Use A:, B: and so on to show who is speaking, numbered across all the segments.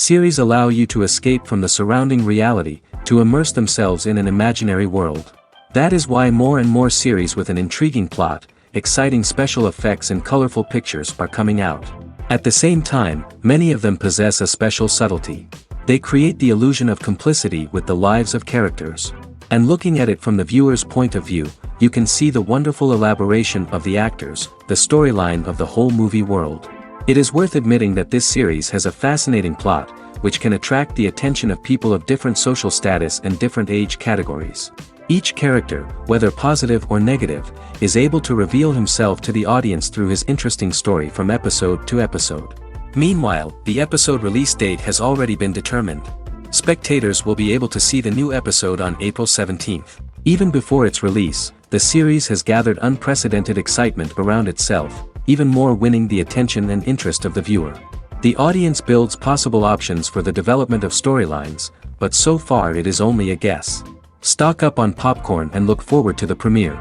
A: Series allow you to escape from the surrounding reality, to immerse themselves in an imaginary world. That is why more and more series with an intriguing plot, exciting special effects and colorful pictures are coming out. At the same time, many of them possess a special subtlety. They create the illusion of complicity with the lives of characters. And looking at it from the viewer's point of view, you can see the wonderful elaboration of the actors, the storyline of the whole movie world. It is worth admitting that this series has a fascinating plot, which can attract the attention of people of different social status and different age categories. Each character, whether positive or negative, is able to reveal himself to the audience through his interesting story from episode to episode. Meanwhile, the episode release date has already been determined. Spectators will be able to see the new episode on April 17th. Even before its release, the series has gathered unprecedented excitement around itself, even more winning the attention and interest of the viewer. The audience builds possible options for the development of storylines, but so far it is only a guess. Stock up on popcorn and look forward to the premiere.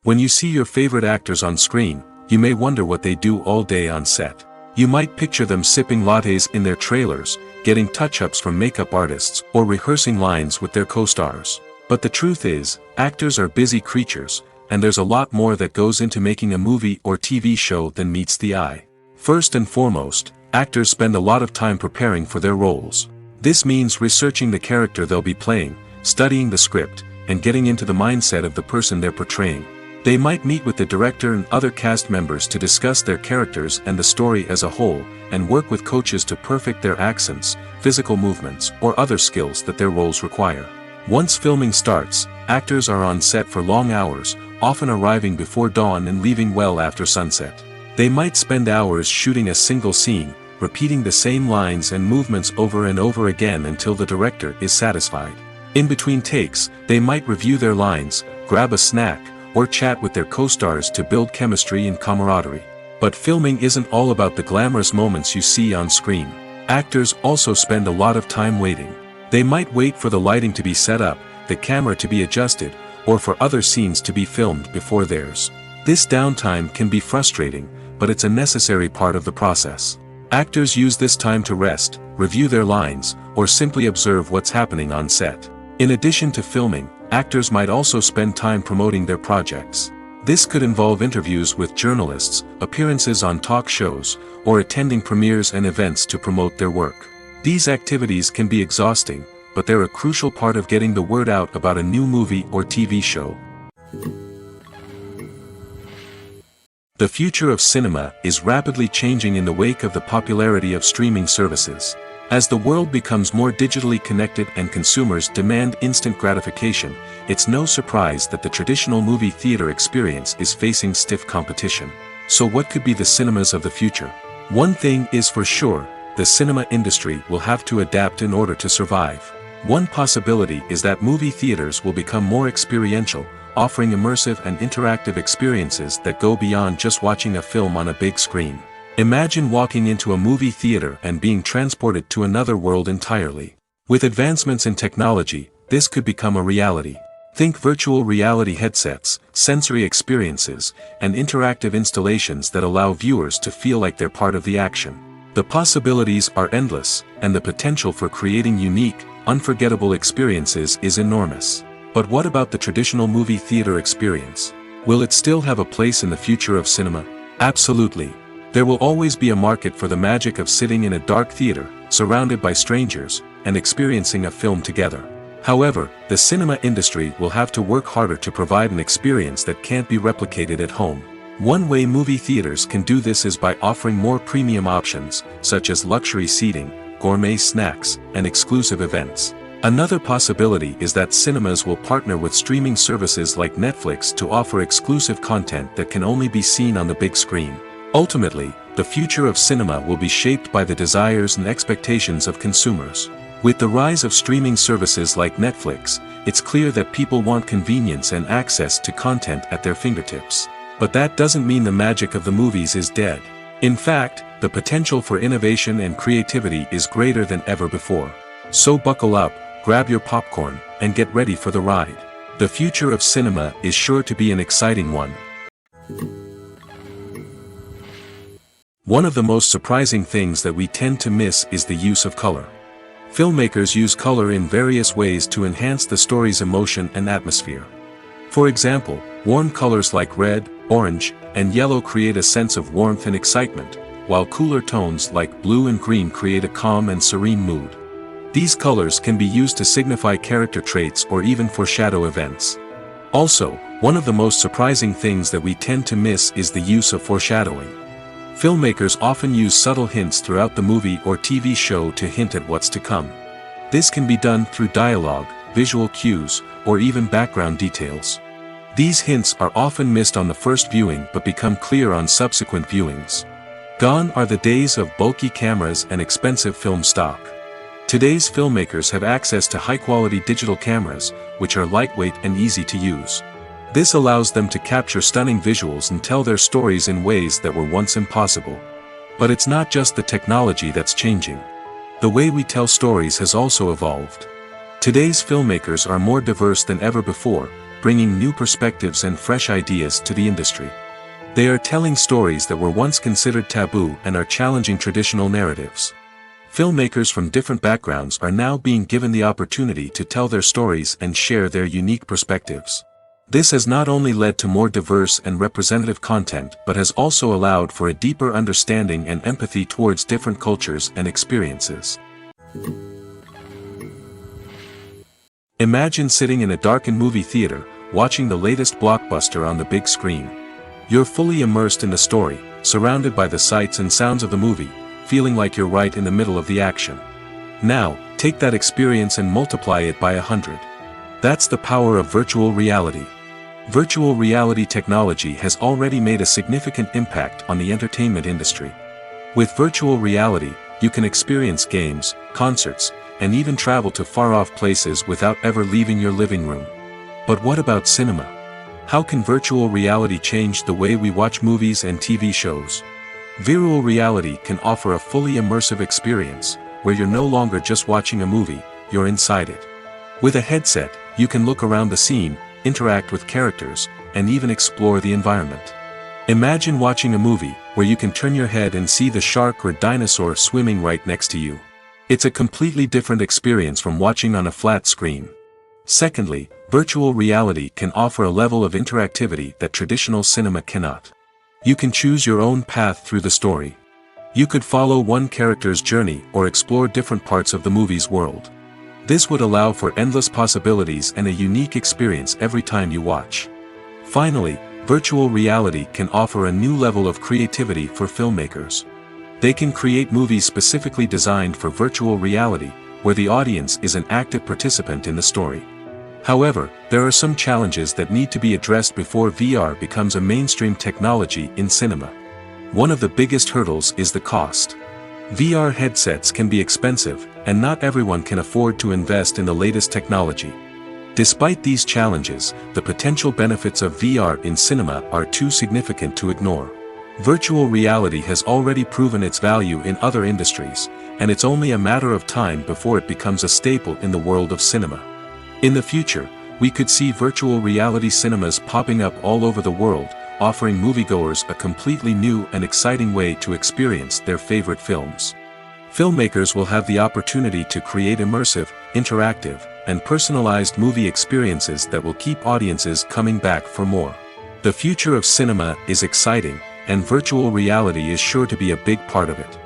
A: When you see your favorite actors on screen, you may wonder what they do all day on set. You might picture them sipping lattes in their trailers, getting touch-ups from makeup artists, or rehearsing lines with their co-stars. But the truth is, actors are busy creatures, and there's a lot more that goes into making a movie or TV show than meets the eye. First and foremost, actors spend a lot of time preparing for their roles. This means researching the character they'll be playing, studying the script, and getting into the mindset of the person they're portraying. They might meet with the director and other cast members to discuss their characters and the story as a whole, and work with coaches to perfect their accents, physical movements, or other skills that their roles require. Once filming starts, actors are on set for long hours, often arriving before dawn and leaving well after sunset. They might spend hours shooting a single scene, repeating the same lines and movements over and over again until the director is satisfied. In between takes, they might review their lines, grab a snack, or chat with their co-stars to build chemistry and camaraderie. But filming isn't all about the glamorous moments you see on screen. Actors also spend a lot of time waiting. They might wait for the lighting to be set up, the camera to be adjusted, or for other scenes to be filmed before theirs. This downtime can be frustrating, but it's a necessary part of the process. Actors use this time to rest, review their lines, or simply observe what's happening on set. In addition to filming, actors might also spend time promoting their projects. This could involve interviews with journalists, appearances on talk shows, or attending premieres and events to promote their work. These activities can be exhausting, but they're a crucial part of getting the word out about a new movie or TV show. The future of cinema is rapidly changing in the wake of the popularity of streaming services. As the world becomes more digitally connected and consumers demand instant gratification, it's no surprise that the traditional movie theater experience is facing stiff competition. So what could be the cinemas of the future? One thing is for sure, the cinema industry will have to adapt in order to survive. One possibility is that movie theaters will become more experiential, offering immersive and interactive experiences that go beyond just watching a film on a big screen. Imagine walking into a movie theater and being transported to another world entirely. With advancements in technology, this could become a reality. Think virtual reality headsets, sensory experiences, and interactive installations that allow viewers to feel like they're part of the action. The possibilities are endless, and the potential for creating unique, unforgettable experiences is enormous. But what about the traditional movie theater experience? Will it still have a place in the future of cinema? Absolutely. There will always be a market for the magic of sitting in a dark theater, surrounded by strangers, and experiencing a film together. However, the cinema industry will have to work harder to provide an experience that can't be replicated at home. One way movie theaters can do this is by offering more premium options, such as luxury seating, gourmet snacks, and exclusive events. Another possibility is that cinemas will partner with streaming services like Netflix to offer exclusive content that can only be seen on the big screen. Ultimately, the future of cinema will be shaped by the desires and expectations of consumers. With the rise of streaming services like Netflix, it's clear that people want convenience and access to content at their fingertips. But that doesn't mean the magic of the movies is dead. In fact, the potential for innovation and creativity is greater than ever before. So buckle up, grab your popcorn, and get ready for the ride. The future of cinema is sure to be an exciting one. One of the most surprising things that we tend to miss is the use of color. Filmmakers use color in various ways to enhance the story's emotion and atmosphere. For example, warm colors like red, orange, and yellow create a sense of warmth and excitement, while cooler tones like blue and green create a calm and serene mood. These colors can be used to signify character traits or even foreshadow events. Also, one of the most surprising things that we tend to miss is the use of foreshadowing. Filmmakers often use subtle hints throughout the movie or TV show to hint at what's to come. This can be done through dialogue, visual cues, or even background details. These hints are often missed on the first viewing but become clear on subsequent viewings. Gone are the days of bulky cameras and expensive film stock. Today's filmmakers have access to high-quality digital cameras, which are lightweight and easy to use. This allows them to capture stunning visuals and tell their stories in ways that were once impossible. But it's not just the technology that's changing. The way we tell stories has also evolved. Today's filmmakers are more diverse than ever before, bringing new perspectives and fresh ideas to the industry. They are telling stories that were once considered taboo and are challenging traditional narratives. Filmmakers from different backgrounds are now being given the opportunity to tell their stories and share their unique perspectives. This has not only led to more diverse and representative content but has also allowed for a deeper understanding and empathy towards different cultures and experiences. Imagine sitting in a darkened movie theater, watching the latest blockbuster on the big screen. You're fully immersed in the story, surrounded by the sights and sounds of the movie, feeling like you're right in the middle of the action. Now, take that experience and multiply it by 100. That's the power of virtual reality. Virtual reality technology has already made a significant impact on the entertainment industry. With virtual reality, you can experience games, concerts, and even travel to far-off places without ever leaving your living room. But what about cinema? How can virtual reality change the way we watch movies and TV shows? Virtual reality can offer a fully immersive experience, where you're no longer just watching a movie, you're inside it. With a headset, you can look around the scene, interact with characters, and even explore the environment. Imagine watching a movie where you can turn your head and see the shark or dinosaur swimming right next to you. It's a completely different experience from watching on a flat screen. Secondly, virtual reality can offer a level of interactivity that traditional cinema cannot. You can choose your own path through the story. You could follow one character's journey or explore different parts of the movie's world. This would allow for endless possibilities and a unique experience every time you watch. Finally, virtual reality can offer a new level of creativity for filmmakers. They can create movies specifically designed for virtual reality, where the audience is an active participant in the story. However, there are some challenges that need to be addressed before VR becomes a mainstream technology in cinema. One of the biggest hurdles is the cost. VR headsets can be expensive, and not everyone can afford to invest in the latest technology. Despite these challenges, the potential benefits of VR in cinema are too significant to ignore. Virtual reality has already proven its value in other industries, and it's only a matter of time before it becomes a staple in the world of cinema. In the future, we could see virtual reality cinemas popping up all over the world, offering moviegoers a completely new and exciting way to experience their favorite films. Filmmakers will have the opportunity to create immersive, interactive, and personalized movie experiences that will keep audiences coming back for more. The future of cinema is exciting, and virtual reality is sure to be a big part of it.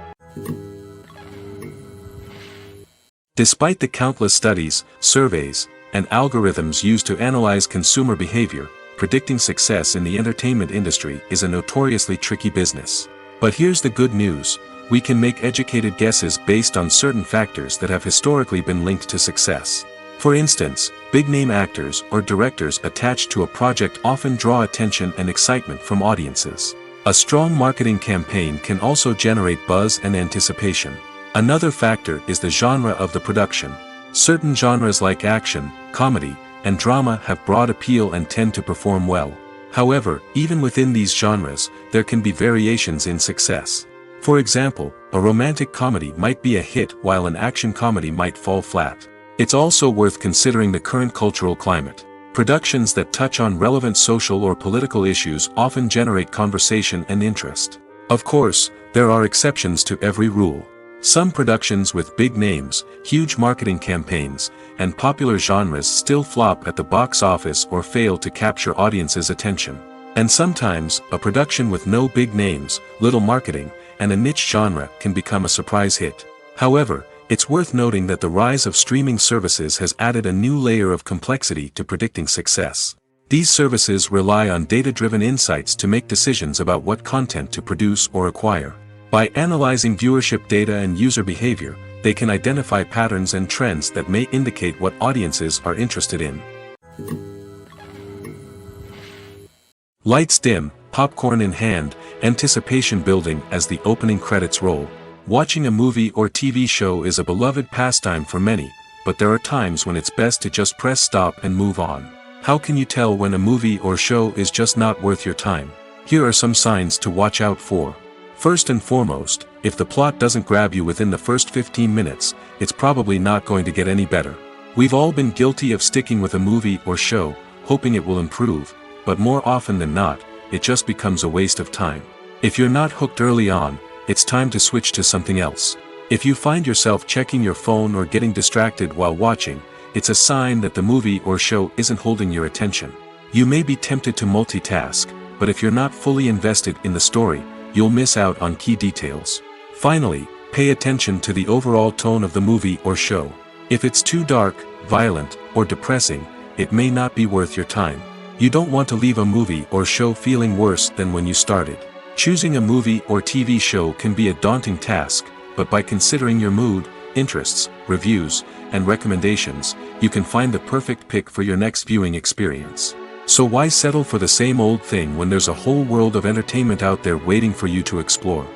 A: Despite the countless studies, surveys, and algorithms used to analyze consumer behavior, predicting success in the entertainment industry is a notoriously tricky business. But here's the good news: we can make educated guesses based on certain factors that have historically been linked to success. For instance, big-name actors or directors attached to a project often draw attention and excitement from audiences. A strong marketing campaign can also generate buzz and anticipation. Another factor is the genre of the production. Certain genres like action, comedy, and drama have broad appeal and tend to perform well. However, even within these genres, there can be variations in success. For example, a romantic comedy might be a hit while an action comedy might fall flat. It's also worth considering the current cultural climate. Productions that touch on relevant social or political issues often generate conversation and interest. Of course, there are exceptions to every rule. Some productions with big names, huge marketing campaigns, and popular genres still flop at the box office or fail to capture audiences' attention. And sometimes, a production with no big names, little marketing, and a niche genre can become a surprise hit. However, it's worth noting that the rise of streaming services has added a new layer of complexity to predicting success. These services rely on data-driven insights to make decisions about what content to produce or acquire. By analyzing viewership data and user behavior, they can identify patterns and trends that may indicate what audiences are interested in. Lights dim, popcorn in hand, anticipation building as the opening credits roll. Watching a movie or TV show is a beloved pastime for many, but there are times when it's best to just press stop and move on. How can you tell when a movie or show is just not worth your time? Here are some signs to watch out for. First and foremost, if the plot doesn't grab you within the first 15 minutes, it's probably not going to get any better. We've all been guilty of sticking with a movie or show, hoping it will improve, but more often than not, it just becomes a waste of time. If you're not hooked early on, it's time to switch to something else. If you find yourself checking your phone or getting distracted while watching, it's a sign that the movie or show isn't holding your attention. You may be tempted to multitask, but if you're not fully invested in the story, you'll miss out on key details. Finally, pay attention to the overall tone of the movie or show. If it's too dark, violent, or depressing, it may not be worth your time. You don't want to leave a movie or show feeling worse than when you started. Choosing a movie or TV show can be a daunting task, but by considering your mood, interests, reviews, and recommendations, you can find the perfect pick for your next viewing experience. So why settle for the same old thing when there's a whole world of entertainment out there waiting for you to explore?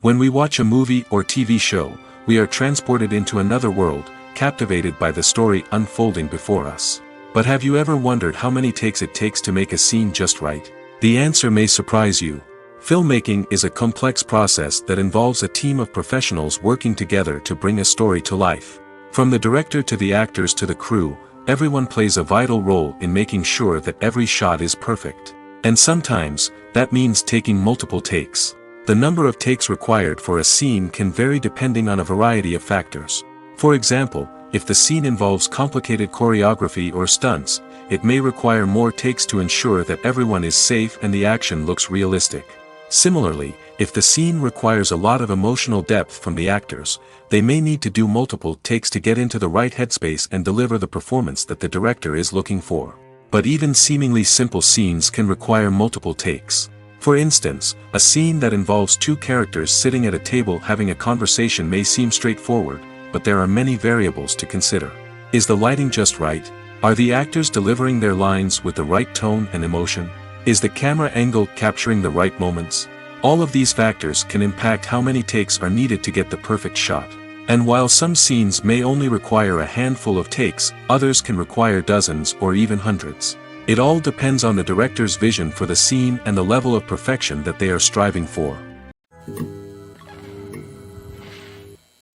A: When we watch a movie or TV show, we are transported into another world, captivated by the story unfolding before us. But have you ever wondered how many takes it takes to make a scene just right? The answer may surprise you. Filmmaking is a complex process that involves a team of professionals working together to bring a story to life. From the director to the actors to the crew, everyone plays a vital role in making sure that every shot is perfect. And sometimes, that means taking multiple takes. The number of takes required for a scene can vary depending on a variety of factors. For example, if the scene involves complicated choreography or stunts, it may require more takes to ensure that everyone is safe and the action looks realistic. Similarly, if the scene requires a lot of emotional depth from the actors, they may need to do multiple takes to get into the right headspace and deliver the performance that the director is looking for. But even seemingly simple scenes can require multiple takes. For instance, a scene that involves two characters sitting at a table having a conversation may seem straightforward, but there are many variables to consider. Is the lighting just right? Are the actors delivering their lines with the right tone and emotion? Is the camera angle capturing the right moments? All of these factors can impact how many takes are needed to get the perfect shot. And while some scenes may only require a handful of takes, others can require dozens or even hundreds. It all depends on the director's vision for the scene and the level of perfection that they are striving for.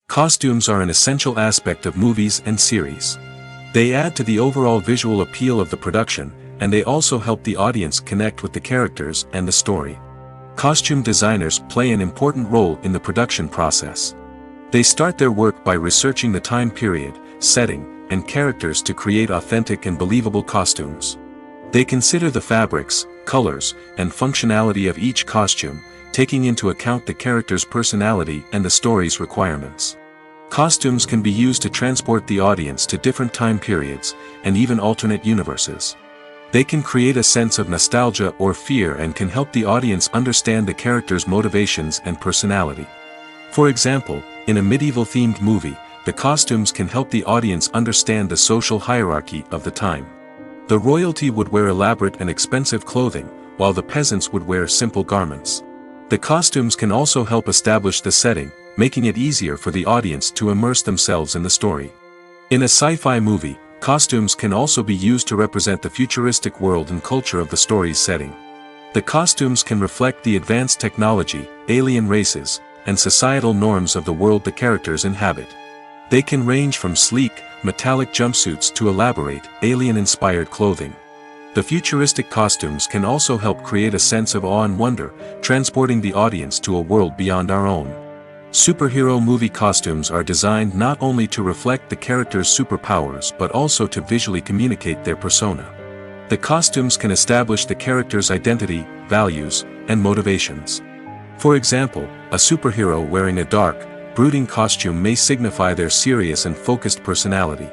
A: Costumes are an essential aspect of movies and series. They add to the overall visual appeal of the production, and they also help the audience connect with the characters and the story. Costume designers play an important role in the production process. They start their work by researching the time period, setting, and characters to create authentic and believable costumes. They consider the fabrics, colors, and functionality of each costume, taking into account the character's personality and the story's requirements. Costumes can be used to transport the audience to different time periods, and even alternate universes. They can create a sense of nostalgia or fear and can help the audience understand the character's motivations and personality. For example, in a medieval-themed movie, the costumes can help the audience understand the social hierarchy of the time. The royalty would wear elaborate and expensive clothing, while the peasants would wear simple garments. The costumes can also help establish the setting, making it easier for the audience to immerse themselves in the story. In a sci-fi movie, costumes can also be used to represent the futuristic world and culture of the story's setting. The costumes can reflect the advanced technology, alien races, and societal norms of the world the characters inhabit. They can range from sleek, metallic jumpsuits to elaborate, alien-inspired clothing. The futuristic costumes can also help create a sense of awe and wonder, transporting the audience to a world beyond our own. Superhero movie costumes are designed not only to reflect the character's superpowers but also to visually communicate their persona. The costumes can establish the character's identity, values, and motivations. For example, a superhero wearing a dark, brooding costume may signify their serious and focused personality.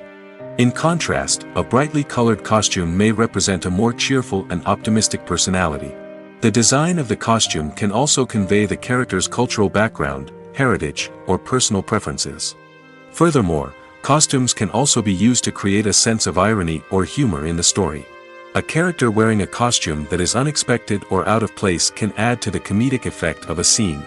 A: In contrast, a brightly colored costume may represent a more cheerful and optimistic personality. The design of the costume can also convey the character's cultural background, heritage, or personal preferences. Furthermore, costumes can also be used to create a sense of irony or humor in the story. A character wearing a costume that is unexpected or out of place can add to the comedic effect of a scene.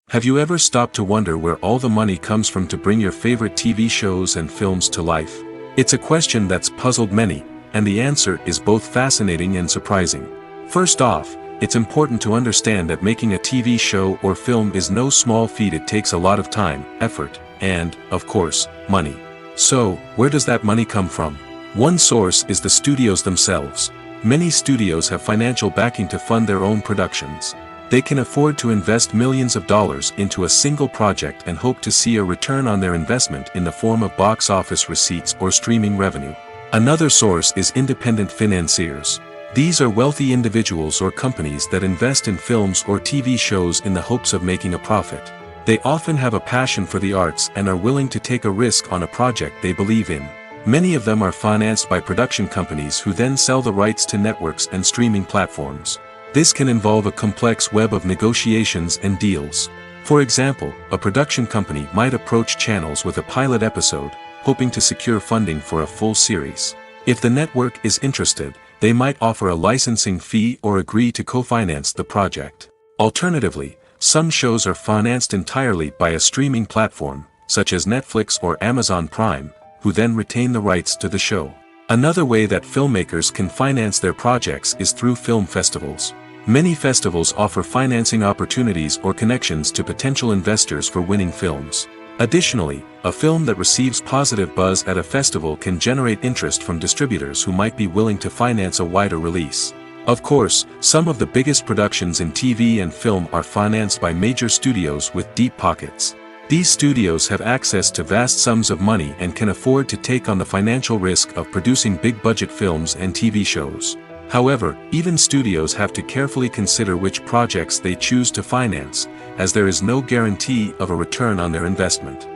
A: Have you ever stopped to wonder where all the money comes from to bring your favorite TV shows and films to life? It's a question that's puzzled many, and the answer is both fascinating and surprising. First off, it's important to understand that making a TV show or film is no small feat. It takes a lot of time, effort, and, of course, money. So, where does that money come from? One source is the studios themselves. Many studios have financial backing to fund their own productions. They can afford to invest millions of dollars into a single project and hope to see a return on their investment in the form of box office receipts or streaming revenue. Another source is independent financiers. These are wealthy individuals or companies that invest in films or TV shows in the hopes of making a profit. They often have a passion for the arts and are willing to take a risk on a project they believe in. Many of them are financed by production companies who then sell the rights to networks and streaming platforms. This can involve a complex web of negotiations and deals. For example, a production company might approach channels with a pilot episode, hoping to secure funding for a full series. If the network is interested, they might offer a licensing fee or agree to co-finance the project. Alternatively, some shows are financed entirely by a streaming platform, such as Netflix or Amazon Prime, who then retain the rights to the show. Another way that filmmakers can finance their projects is through film festivals. Many festivals offer financing opportunities or connections to potential investors for winning films. Additionally, a film that receives positive buzz at a festival can generate interest from distributors who might be willing to finance a wider release. Of course, some of the biggest productions in TV and film are financed by major studios with deep pockets. These studios have access to vast sums of money and can afford to take on the financial risk of producing big-budget films and TV shows. However, even studios have to carefully consider which projects they choose to finance, as there is no guarantee of a return on their investment.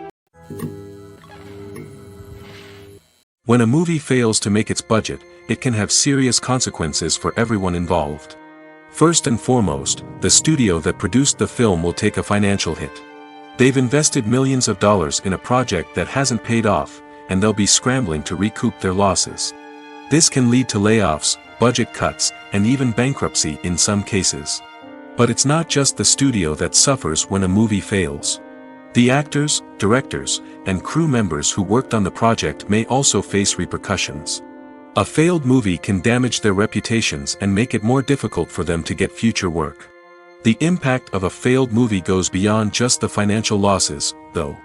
A: When a movie fails to make its budget, it can have serious consequences for everyone involved. First and foremost, the studio that produced the film will take a financial hit. They've invested millions of dollars in a project that hasn't paid off, and they'll be scrambling to recoup their losses. This can lead to layoffs, budget cuts, and even bankruptcy in some cases. But it's not just the studio that suffers when a movie fails. The actors, directors, and crew members who worked on the project may also face repercussions. A failed movie can damage their reputations and make it more difficult for them to get future work. The impact of a failed movie goes beyond just the financial losses, though.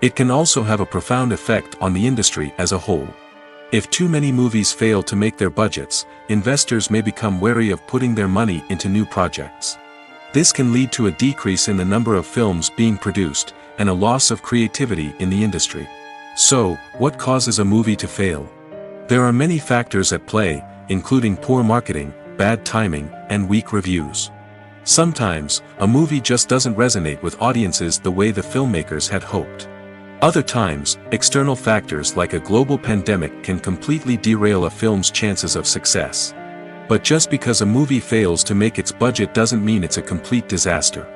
A: It can also have a profound effect on the industry as a whole. If too many movies fail to make their budgets, investors may become wary of putting their money into new projects. This can lead to a decrease in the number of films being produced, and a loss of creativity in the industry. So, what causes a movie to fail? There are many factors at play, including poor marketing, bad timing, and weak reviews. Sometimes, a movie just doesn't resonate with audiences the way the filmmakers had hoped. Other times, external factors like a global pandemic can completely derail a film's chances of success. But just because a movie fails to make its budget doesn't mean it's a complete disaster.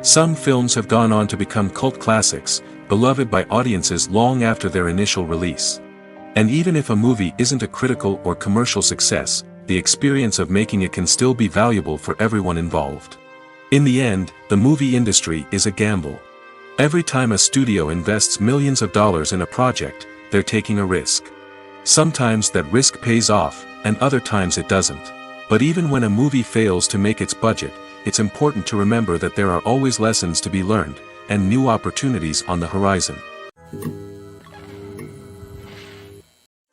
A: Some films have gone on to become cult classics, beloved by audiences long after their initial release. And even if a movie isn't a critical or commercial success, the experience of making it can still be valuable for everyone involved. In the end, the movie industry is a gamble. Every time a studio invests millions of dollars in a project, they're taking a risk. Sometimes that risk pays off, and other times it doesn't. But even when a movie fails to make its budget, it's important to remember that there are always lessons to be learned, and new opportunities on the horizon.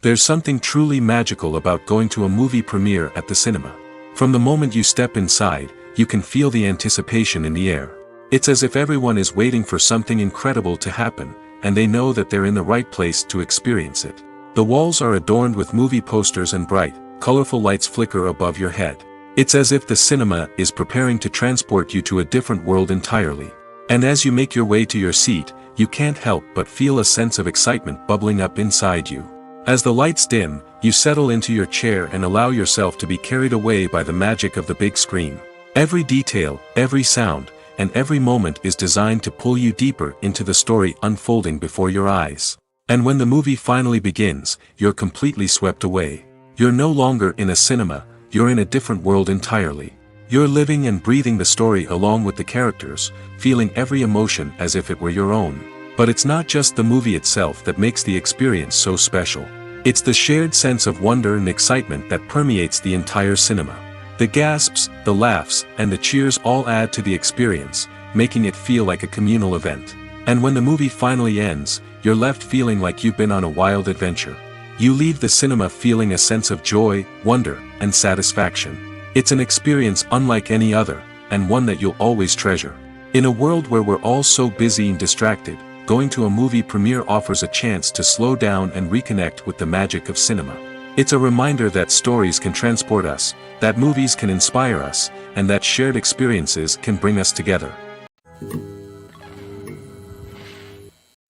A: There's something truly magical about going to a movie premiere at the cinema. From the moment you step inside, you can feel the anticipation in the air. It's as if everyone is waiting for something incredible to happen, and they know that they're in the right place to experience it. The walls are adorned with movie posters and bright, colorful lights flicker above your head. It's as if the cinema is preparing to transport you to a different world entirely. And as you make your way to your seat, you can't help but feel a sense of excitement bubbling up inside you. As the lights dim, you settle into your chair and allow yourself to be carried away by the magic of the big screen. Every detail, every sound, and every moment is designed to pull you deeper into the story unfolding before your eyes. And when the movie finally begins, you're completely swept away. You're no longer in a cinema, you're in a different world entirely. You're living and breathing the story along with the characters, feeling every emotion as if it were your own. But it's not just the movie itself that makes the experience so special. It's the shared sense of wonder and excitement that permeates the entire cinema. The gasps, the laughs, and the cheers all add to the experience, making it feel like a communal event. And when the movie finally ends, you're left feeling like you've been on a wild adventure. You leave the cinema feeling a sense of joy, wonder, and satisfaction. It's an experience unlike any other, and one that you'll always treasure. In a world where we're all so busy and distracted, going to a movie premiere offers a chance to slow down and reconnect with the magic of cinema. It's a reminder that stories can transport us, that movies can inspire us, and that shared experiences can bring us together.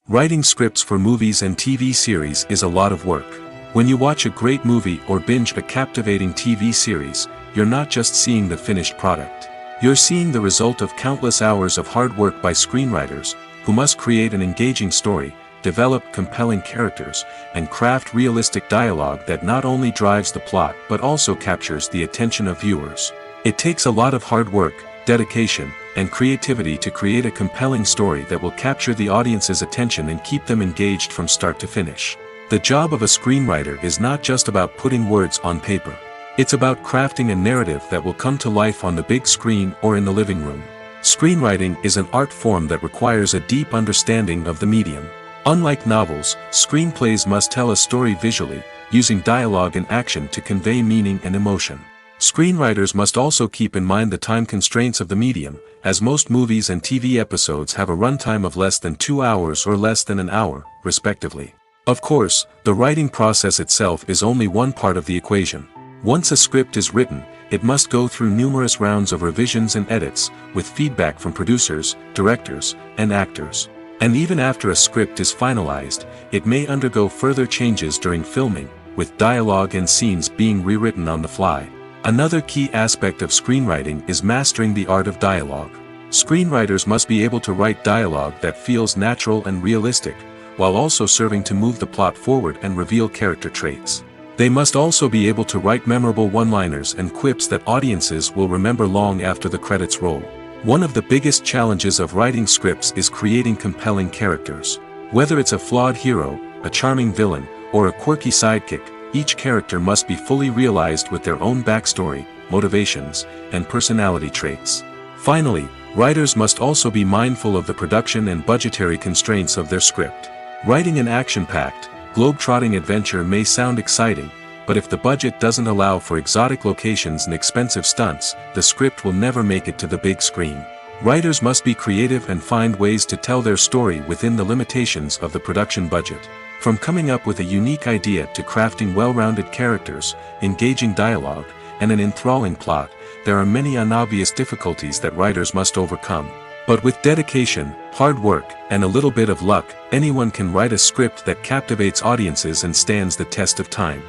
A: Writing scripts for movies and TV series is a lot of work. When you watch a great movie or binge a captivating TV series, you're not just seeing the finished product. You're seeing the result of countless hours of hard work by screenwriters, who must create an engaging story, develop compelling characters, and craft realistic dialogue that not only drives the plot but also captures the attention of viewers. It takes a lot of hard work, dedication, and creativity to create a compelling story that will capture the audience's attention and keep them engaged from start to finish. The job of a screenwriter is not just about putting words on paper. It's about crafting a narrative that will come to life on the big screen or in the living room. Screenwriting is an art form that requires a deep understanding of the medium. Unlike novels, screenplays must tell a story visually, using dialogue and action to convey meaning and emotion. Screenwriters must also keep in mind the time constraints of the medium, as most movies and TV episodes have a runtime of less than 2 hours or less than an hour, respectively. Of course, the writing process itself is only one part of the equation. Once a script is written, it must go through numerous rounds of revisions and edits, with feedback from producers, directors, and actors. And even after a script is finalized, it may undergo further changes during filming, with dialogue and scenes being rewritten on the fly. Another key aspect of screenwriting is mastering the art of dialogue. Screenwriters must be able to write dialogue that feels natural and realistic, while also serving to move the plot forward and reveal character traits. They must also be able to write memorable one-liners and quips that audiences will remember long after the credits roll. One of the biggest challenges of writing scripts is creating compelling characters. Whether it's a flawed hero, a charming villain, or a quirky sidekick, each character must be fully realized with their own backstory, motivations, and personality traits. Finally, writers must also be mindful of the production and budgetary constraints of their script. Writing an action-packed, globe-trotting adventure may sound exciting, but if the budget doesn't allow for exotic locations and expensive stunts, the script will never make it to the big screen. Writers must be creative and find ways to tell their story within the limitations of the production budget. From coming up with a unique idea to crafting well-rounded characters, engaging dialogue, and an enthralling plot, there are many unobvious difficulties that writers must overcome. But with dedication, hard work, and a little bit of luck, anyone can write a script that captivates audiences and stands the test of time.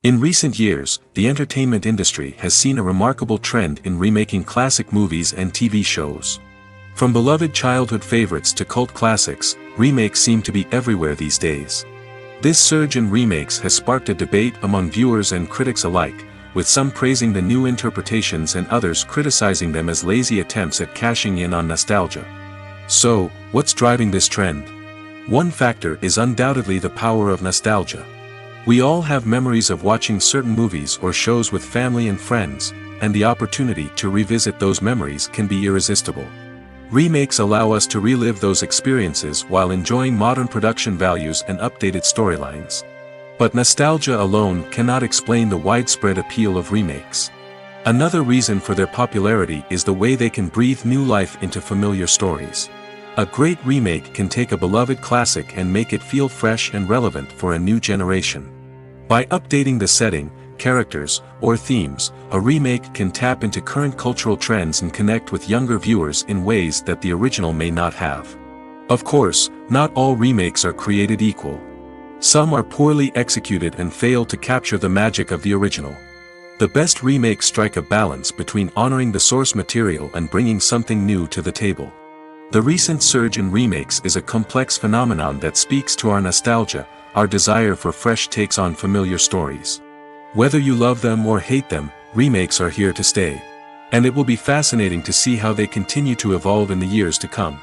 A: In recent years, the entertainment industry has seen a remarkable trend in remaking classic movies and TV shows. From beloved childhood favorites to cult classics, remakes seem to be everywhere these days. This surge in remakes has sparked a debate among viewers and critics alike, with some praising the new interpretations and others criticizing them as lazy attempts at cashing in on nostalgia. So, what's driving this trend? One factor is undoubtedly the power of nostalgia. We all have memories of watching certain movies or shows with family and friends, and the opportunity to revisit those memories can be irresistible. Remakes allow us to relive those experiences while enjoying modern production values and updated storylines. But nostalgia alone cannot explain the widespread appeal of remakes. Another reason for their popularity is the way they can breathe new life into familiar stories. A great remake can take a beloved classic and make it feel fresh and relevant for a new generation. By updating the setting, characters, or themes, a remake can tap into current cultural trends and connect with younger viewers in ways that the original may not have. Of course, not all remakes are created equal. Some are poorly executed and fail to capture the magic of the original. The best remakes strike a balance between honoring the source material and bringing something new to the table. The recent surge in remakes is a complex phenomenon that speaks to our nostalgia, our desire for fresh takes on familiar stories. Whether you love them or hate them, remakes are here to stay. And it will be fascinating to see how they continue to evolve in the years to come.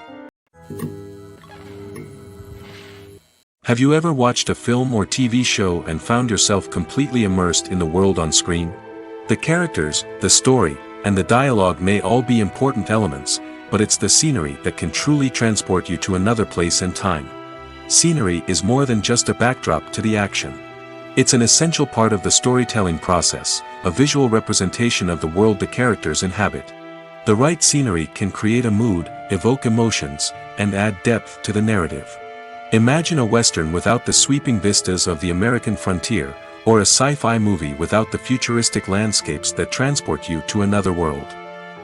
A: Have you ever watched a film or TV show and found yourself completely immersed in the world on screen? The characters, the story, and the dialogue may all be important elements, but it's the scenery that can truly transport you to another place and time. Scenery is more than just a backdrop to the action. It's an essential part of the storytelling process, a visual representation of the world the characters inhabit. The right scenery can create a mood, evoke emotions, and add depth to the narrative. Imagine a Western without the sweeping vistas of the American frontier, or a sci-fi movie without the futuristic landscapes that transport you to another world.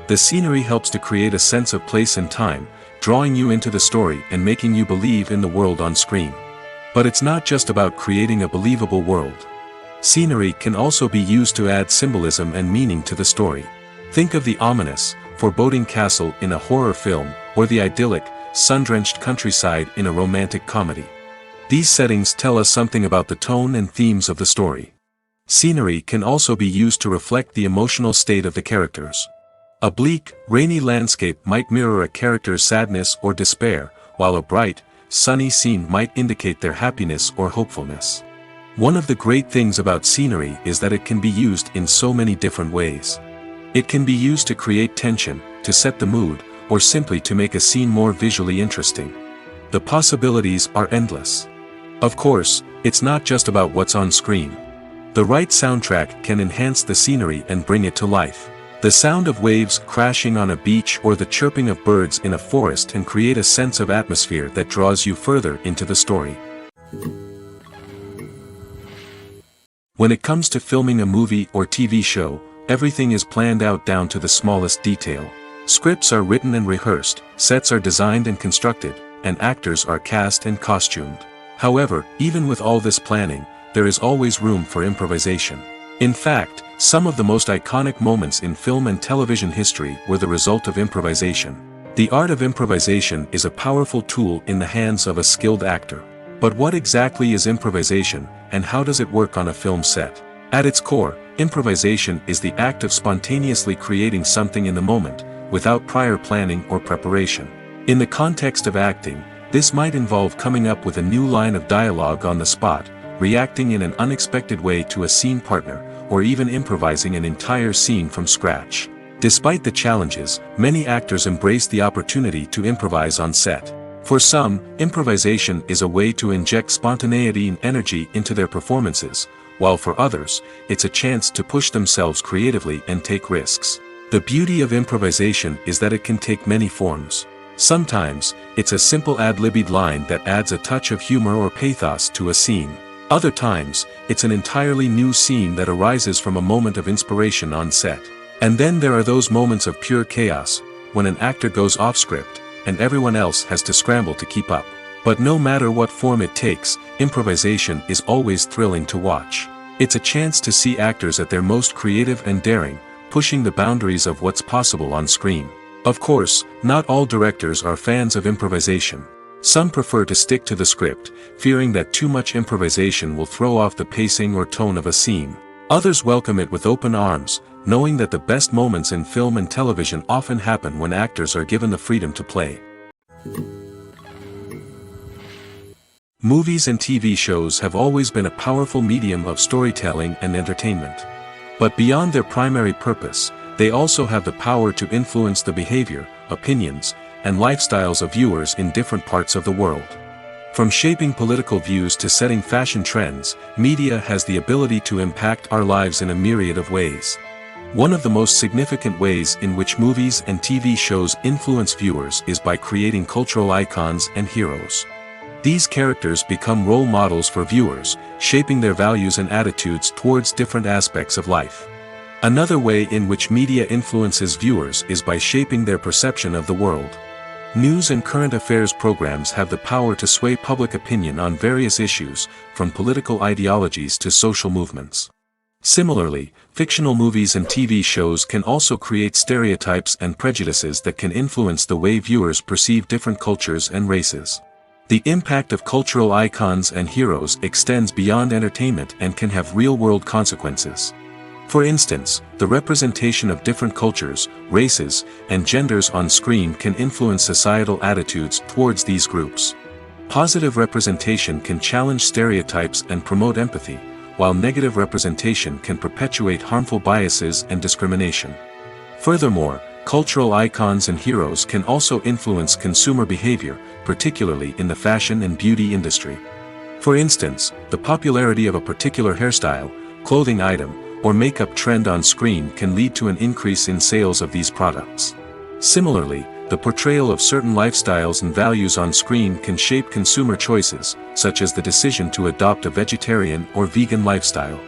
A: The scenery helps to create a sense of place and time, drawing you into the story and making you believe in the world on screen. But it's not just about creating a believable world. Scenery can also be used to add symbolism and meaning to the story. Think of the ominous, foreboding castle in a horror film, or the idyllic, sun-drenched countryside in a romantic comedy. These settings tell us something about the tone and themes of the story. Scenery can also be used to reflect the emotional state of the characters. A bleak, rainy landscape might mirror a character's sadness or despair, while a bright, sunny scene might indicate their happiness or hopefulness. One of the great things about scenery is that it can be used in so many different ways. It can be used to create tension, to set the mood, or simply to make a scene more visually interesting. The possibilities are endless. Of course, it's not just about what's on screen. The right soundtrack can enhance the scenery and bring it to life. The sound of waves crashing on a beach or the chirping of birds in a forest can create a sense of atmosphere that draws you further into the story. When it comes to filming a movie or TV show, everything is planned out down to the smallest detail. Scripts are written and rehearsed, sets are designed and constructed, and actors are cast and costumed. However, even with all this planning, there is always room for improvisation. In fact, some of the most iconic moments in film and television history were the result of improvisation. The art of improvisation is a powerful tool in the hands of a skilled actor. But what exactly is improvisation, and how does it work on a film set? At its core, improvisation is the act of spontaneously creating something in the moment, without prior planning or preparation. In the context of acting, this might involve coming up with a new line of dialogue on the spot, reacting in an unexpected way to a scene partner, or even improvising an entire scene from scratch. Despite the challenges, many actors embrace the opportunity to improvise on set. For some, improvisation is a way to inject spontaneity and energy into their performances, while for others, it's a chance to push themselves creatively and take risks. The beauty of improvisation is that it can take many forms. Sometimes, it's a simple ad-libbed line that adds a touch of humor or pathos to a scene. Other times, it's an entirely new scene that arises from a moment of inspiration on set. And then there are those moments of pure chaos, when an actor goes off script, and everyone else has to scramble to keep up. But no matter what form it takes, improvisation is always thrilling to watch. It's a chance to see actors at their most creative and daring, pushing the boundaries of what's possible on screen. Of course, not all directors are fans of improvisation. Some prefer to stick to the script, fearing that too much improvisation will throw off the pacing or tone of a scene. Others welcome it with open arms, knowing that the best moments in film and television often happen when actors are given the freedom to play. Movies and TV shows have always been a powerful medium of storytelling and entertainment. But beyond their primary purpose, they also have the power to influence the behavior, opinions, and lifestyles of viewers in different parts of the world. From shaping political views to setting fashion trends, media has the ability to impact our lives in a myriad of ways. One of the most significant ways in which movies and TV shows influence viewers is by creating cultural icons and heroes. These characters become role models for viewers, shaping their values and attitudes towards different aspects of life. Another way in which media influences viewers is by shaping their perception of the world. News and current affairs programs have the power to sway public opinion on various issues, from political ideologies to social movements. Similarly, fictional movies and TV shows can also create stereotypes and prejudices that can influence the way viewers perceive different cultures and races. The impact of cultural icons and heroes extends beyond entertainment and can have real-world consequences. For instance, the representation of different cultures, races, and genders on screen can influence societal attitudes towards these groups. Positive representation can challenge stereotypes and promote empathy, while negative representation can perpetuate harmful biases and discrimination. Furthermore, cultural icons and heroes can also influence consumer behavior, particularly in the fashion and beauty industry. For instance, the popularity of a particular hairstyle, clothing item, or makeup trend on screen can lead to an increase in sales of these products. Similarly, the portrayal of certain lifestyles and values on screen can shape consumer choices, such as the decision to adopt a vegetarian or vegan lifestyle.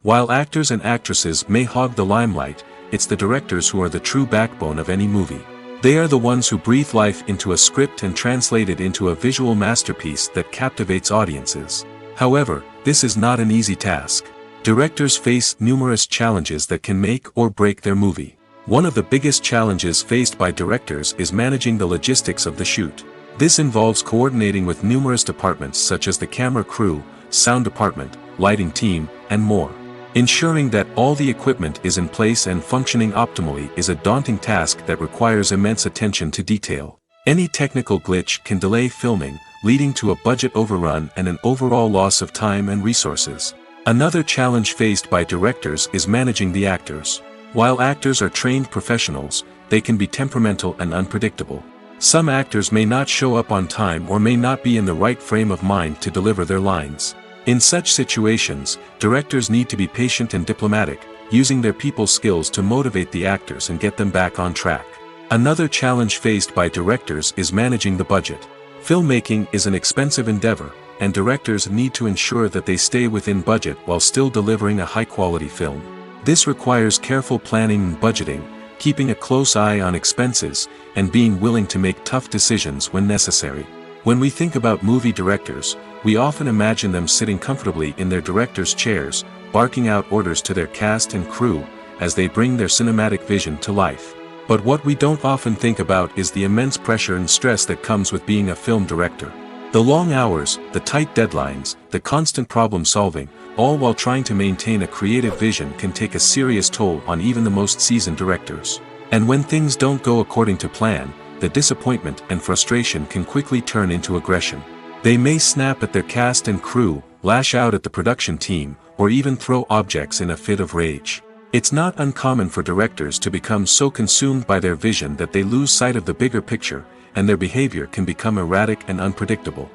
A: While actors and actresses may hog the limelight, it's the directors who are the true backbone of any movie. They are the ones who breathe life into a script and translate it into a visual masterpiece that captivates audiences. However, this is not an easy task. Directors face numerous challenges that can make or break their movie. One of the biggest challenges faced by directors is managing the logistics of the shoot. This involves coordinating with numerous departments such as the camera crew, sound department, lighting team, and more. Ensuring that all the equipment is in place and functioning optimally is a daunting task that requires immense attention to detail. Any technical glitch can delay filming, leading to a budget overrun and an overall loss of time and resources. Another challenge faced by directors is managing the actors. While actors are trained professionals, they can be temperamental and unpredictable. Some actors may not show up on time or may not be in the right frame of mind to deliver their lines. In such situations, directors need to be patient and diplomatic, using their people skills to motivate the actors and get them back on track. Another challenge faced by directors is managing the budget. Filmmaking is an expensive endeavor, and directors need to ensure that they stay within budget while still delivering a high-quality film. This requires careful planning and budgeting, keeping a close eye on expenses, and being willing to make tough decisions when necessary. When we think about movie directors, we often imagine them sitting comfortably in their director's chairs, barking out orders to their cast and crew, as they bring their cinematic vision to life. But what we don't often think about is the immense pressure and stress that comes with being a film director. The long hours, the tight deadlines, the constant problem solving, all while trying to maintain a creative vision can take a serious toll on even the most seasoned directors. And when things don't go according to plan, the disappointment and frustration can quickly turn into aggression. They may snap at their cast and crew, lash out at the production team, or even throw objects in a fit of rage. It's not uncommon for directors to become so consumed by their vision that they lose sight of the bigger picture, and their behavior can become erratic and unpredictable.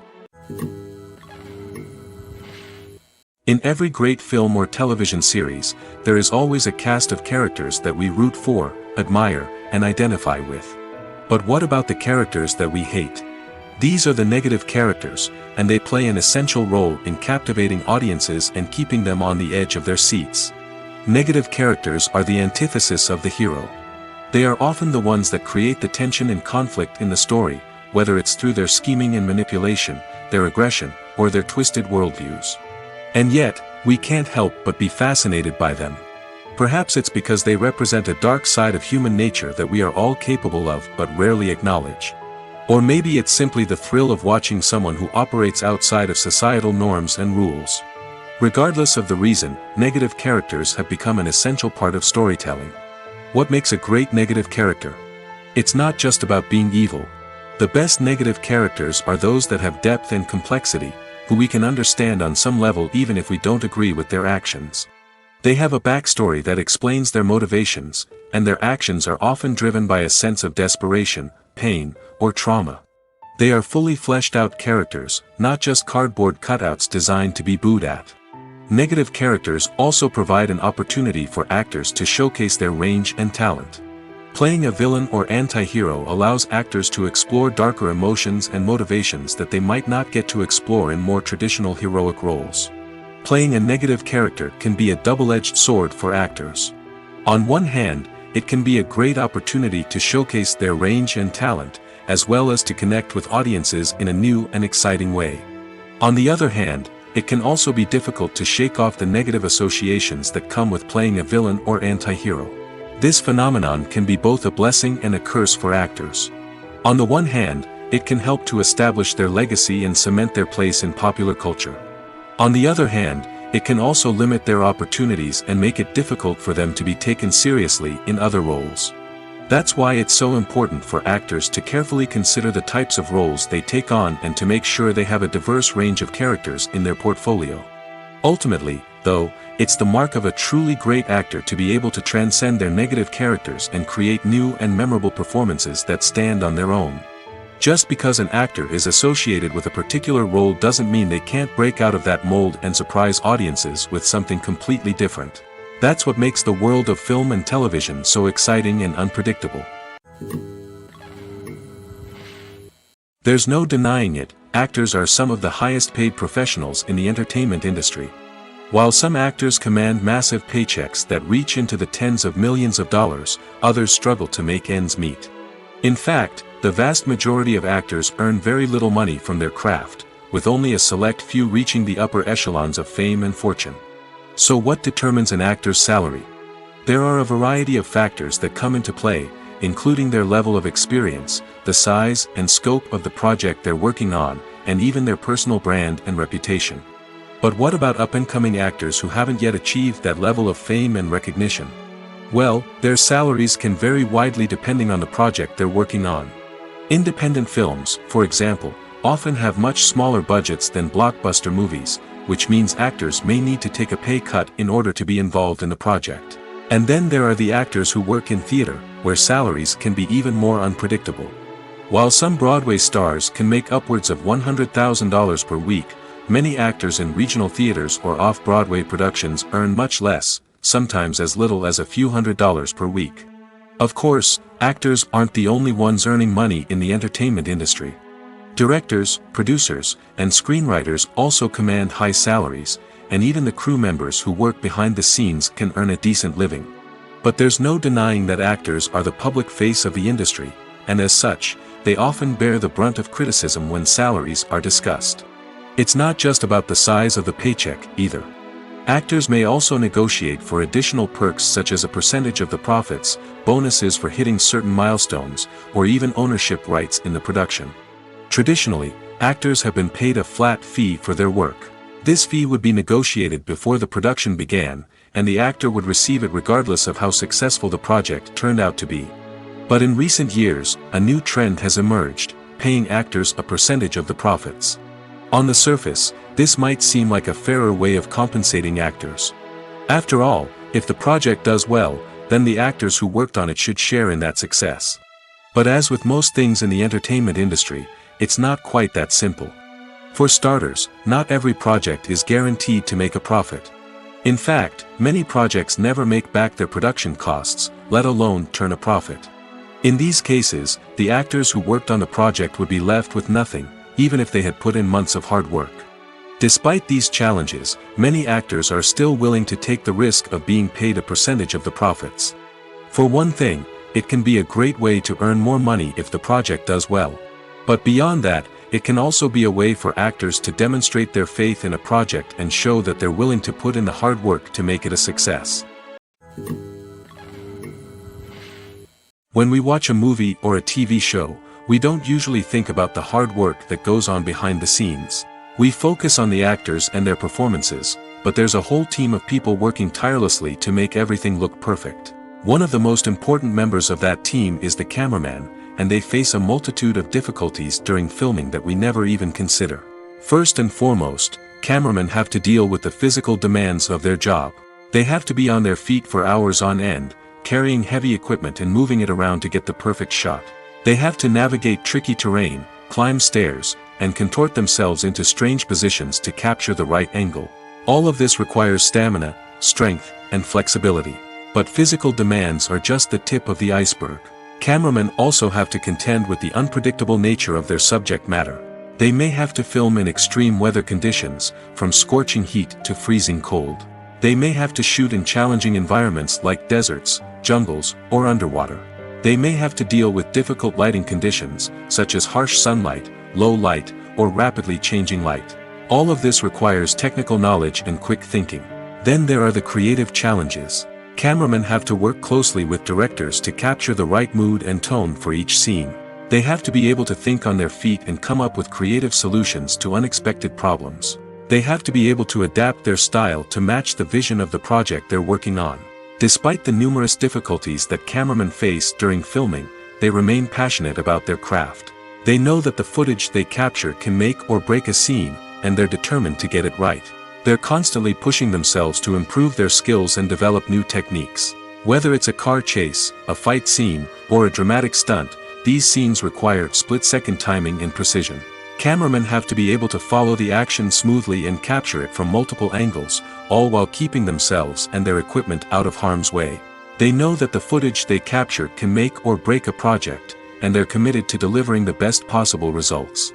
A: In every great film or television series, there is always a cast of characters that we root for, admire, and identify with. But what about the characters that we hate? These are the negative characters, and they play an essential role in captivating audiences and keeping them on the edge of their seats. Negative characters are the antithesis of the hero. They are often the ones that create the tension and conflict in the story, whether it's through their scheming and manipulation, their aggression, or their twisted worldviews. And yet, we can't help but be fascinated by them. Perhaps it's because they represent a dark side of human nature that we are all capable of but rarely acknowledge. Or maybe it's simply the thrill of watching someone who operates outside of societal norms and rules. Regardless of the reason, negative characters have become an essential part of storytelling. What makes a great negative character? It's not just about being evil. The best negative characters are those that have depth and complexity, who we can understand on some level even if we don't agree with their actions. They have a backstory that explains their motivations, and their actions are often driven by a sense of desperation, pain, or trauma. They are fully fleshed out characters, not just cardboard cutouts designed to be booed at. Negative characters also provide an opportunity for actors to showcase their range and talent. Playing a villain or anti-hero allows actors to explore darker emotions and motivations that they might not get to explore in more traditional heroic roles. Playing a negative character can be a double-edged sword for actors. On one hand, it can be a great opportunity to showcase their range and talent, as well as to connect with audiences in a new and exciting way. On the other hand, it can also be difficult to shake off the negative associations that come with playing a villain or anti-hero. This phenomenon can be both a blessing and a curse for actors. On the one hand, it can help to establish their legacy and cement their place in popular culture. On the other hand, it can also limit their opportunities and make it difficult for them to be taken seriously in other roles. That's why it's so important for actors to carefully consider the types of roles they take on and to make sure they have a diverse range of characters in their portfolio. Ultimately, though, it's the mark of a truly great actor to be able to transcend their negative characters and create new and memorable performances that stand on their own. Just because an actor is associated with a particular role doesn't mean they can't break out of that mold and surprise audiences with something completely different. That's what makes the world of film and television so exciting and unpredictable. There's no denying it, actors are some of the highest paid professionals in the entertainment industry. While some actors command massive paychecks that reach into the tens of millions of dollars, others struggle to make ends meet. In fact, the vast majority of actors earn very little money from their craft, with only a select few reaching the upper echelons of fame and fortune. So what determines an actor's salary? There are a variety of factors that come into play, including their level of experience, the size and scope of the project they're working on, and even their personal brand and reputation. But what about up-and-coming actors who haven't yet achieved that level of fame and recognition? Well, their salaries can vary widely depending on the project they're working on. Independent films, for example, often have much smaller budgets than blockbuster movies, which means actors may need to take a pay cut in order to be involved in the project. And then there are the actors who work in theater, where salaries can be even more unpredictable. While some Broadway stars can make upwards of $100,000 per week, many actors in regional theaters or off-Broadway productions earn much less, sometimes as little as a few $100s per week. Of course, actors aren't the only ones earning money in the entertainment industry. Directors, producers, and screenwriters also command high salaries, and even the crew members who work behind the scenes can earn a decent living. But there's no denying that actors are the public face of the industry, and as such, they often bear the brunt of criticism when salaries are discussed. It's not just about the size of the paycheck, either. Actors may also negotiate for additional perks such as a percentage of the profits, bonuses for hitting certain milestones, or even ownership rights in the production. Traditionally, actors have been paid a flat fee for their work. This fee would be negotiated before the production began, and the actor would receive it regardless of how successful the project turned out to be. But in recent years, a new trend has emerged, paying actors a percentage of the profits. On the surface, this might seem like a fairer way of compensating actors. After all, if the project does well, then the actors who worked on it should share in that success. But as with most things in the entertainment industry, it's not quite that simple. For starters, not every project is guaranteed to make a profit. In fact, many projects never make back their production costs, let alone turn a profit. In these cases, the actors who worked on the project would be left with nothing, even if they had put in months of hard work. Despite these challenges, many actors are still willing to take the risk of being paid a percentage of the profits. For one thing, it can be a great way to earn more money if the project does well. But beyond that, it can also be a way for actors to demonstrate their faith in a project and show that they're willing to put in the hard work to make it a success. When we watch a movie or a TV show, we don't usually think about the hard work that goes on behind the scenes. We focus on the actors and their performances, but there's a whole team of people working tirelessly to make everything look perfect. One of the most important members of that team is the cameraman, and they face a multitude of difficulties during filming that we never even consider. First and foremost, cameramen have to deal with the physical demands of their job. They have to be on their feet for hours on end, carrying heavy equipment and moving it around to get the perfect shot. They have to navigate tricky terrain, climb stairs, and contort themselves into strange positions to capture the right angle. All of this requires stamina, strength, and flexibility. But physical demands are just the tip of the iceberg. Cameramen also have to contend with the unpredictable nature of their subject matter. They may have to film in extreme weather conditions, from scorching heat to freezing cold. They may have to shoot in challenging environments like deserts, jungles, or underwater. They may have to deal with difficult lighting conditions, such as harsh sunlight, low light, or rapidly changing light. All of this requires technical knowledge and quick thinking. Then there are the creative challenges. Cameramen have to work closely with directors to capture the right mood and tone for each scene. They have to be able to think on their feet and come up with creative solutions to unexpected problems. They have to be able to adapt their style to match the vision of the project they're working on. Despite the numerous difficulties that cameramen face during filming, they remain passionate about their craft. They know that the footage they capture can make or break a scene, and they're determined to get it right. They're constantly pushing themselves to improve their skills and develop new techniques. Whether it's a car chase, a fight scene, or a dramatic stunt, these scenes require split-second timing and precision. Cameramen have to be able to follow the action smoothly and capture it from multiple angles, all while keeping themselves and their equipment out of harm's way. They know that the footage they capture can make or break a project, and they're committed to delivering the best possible results.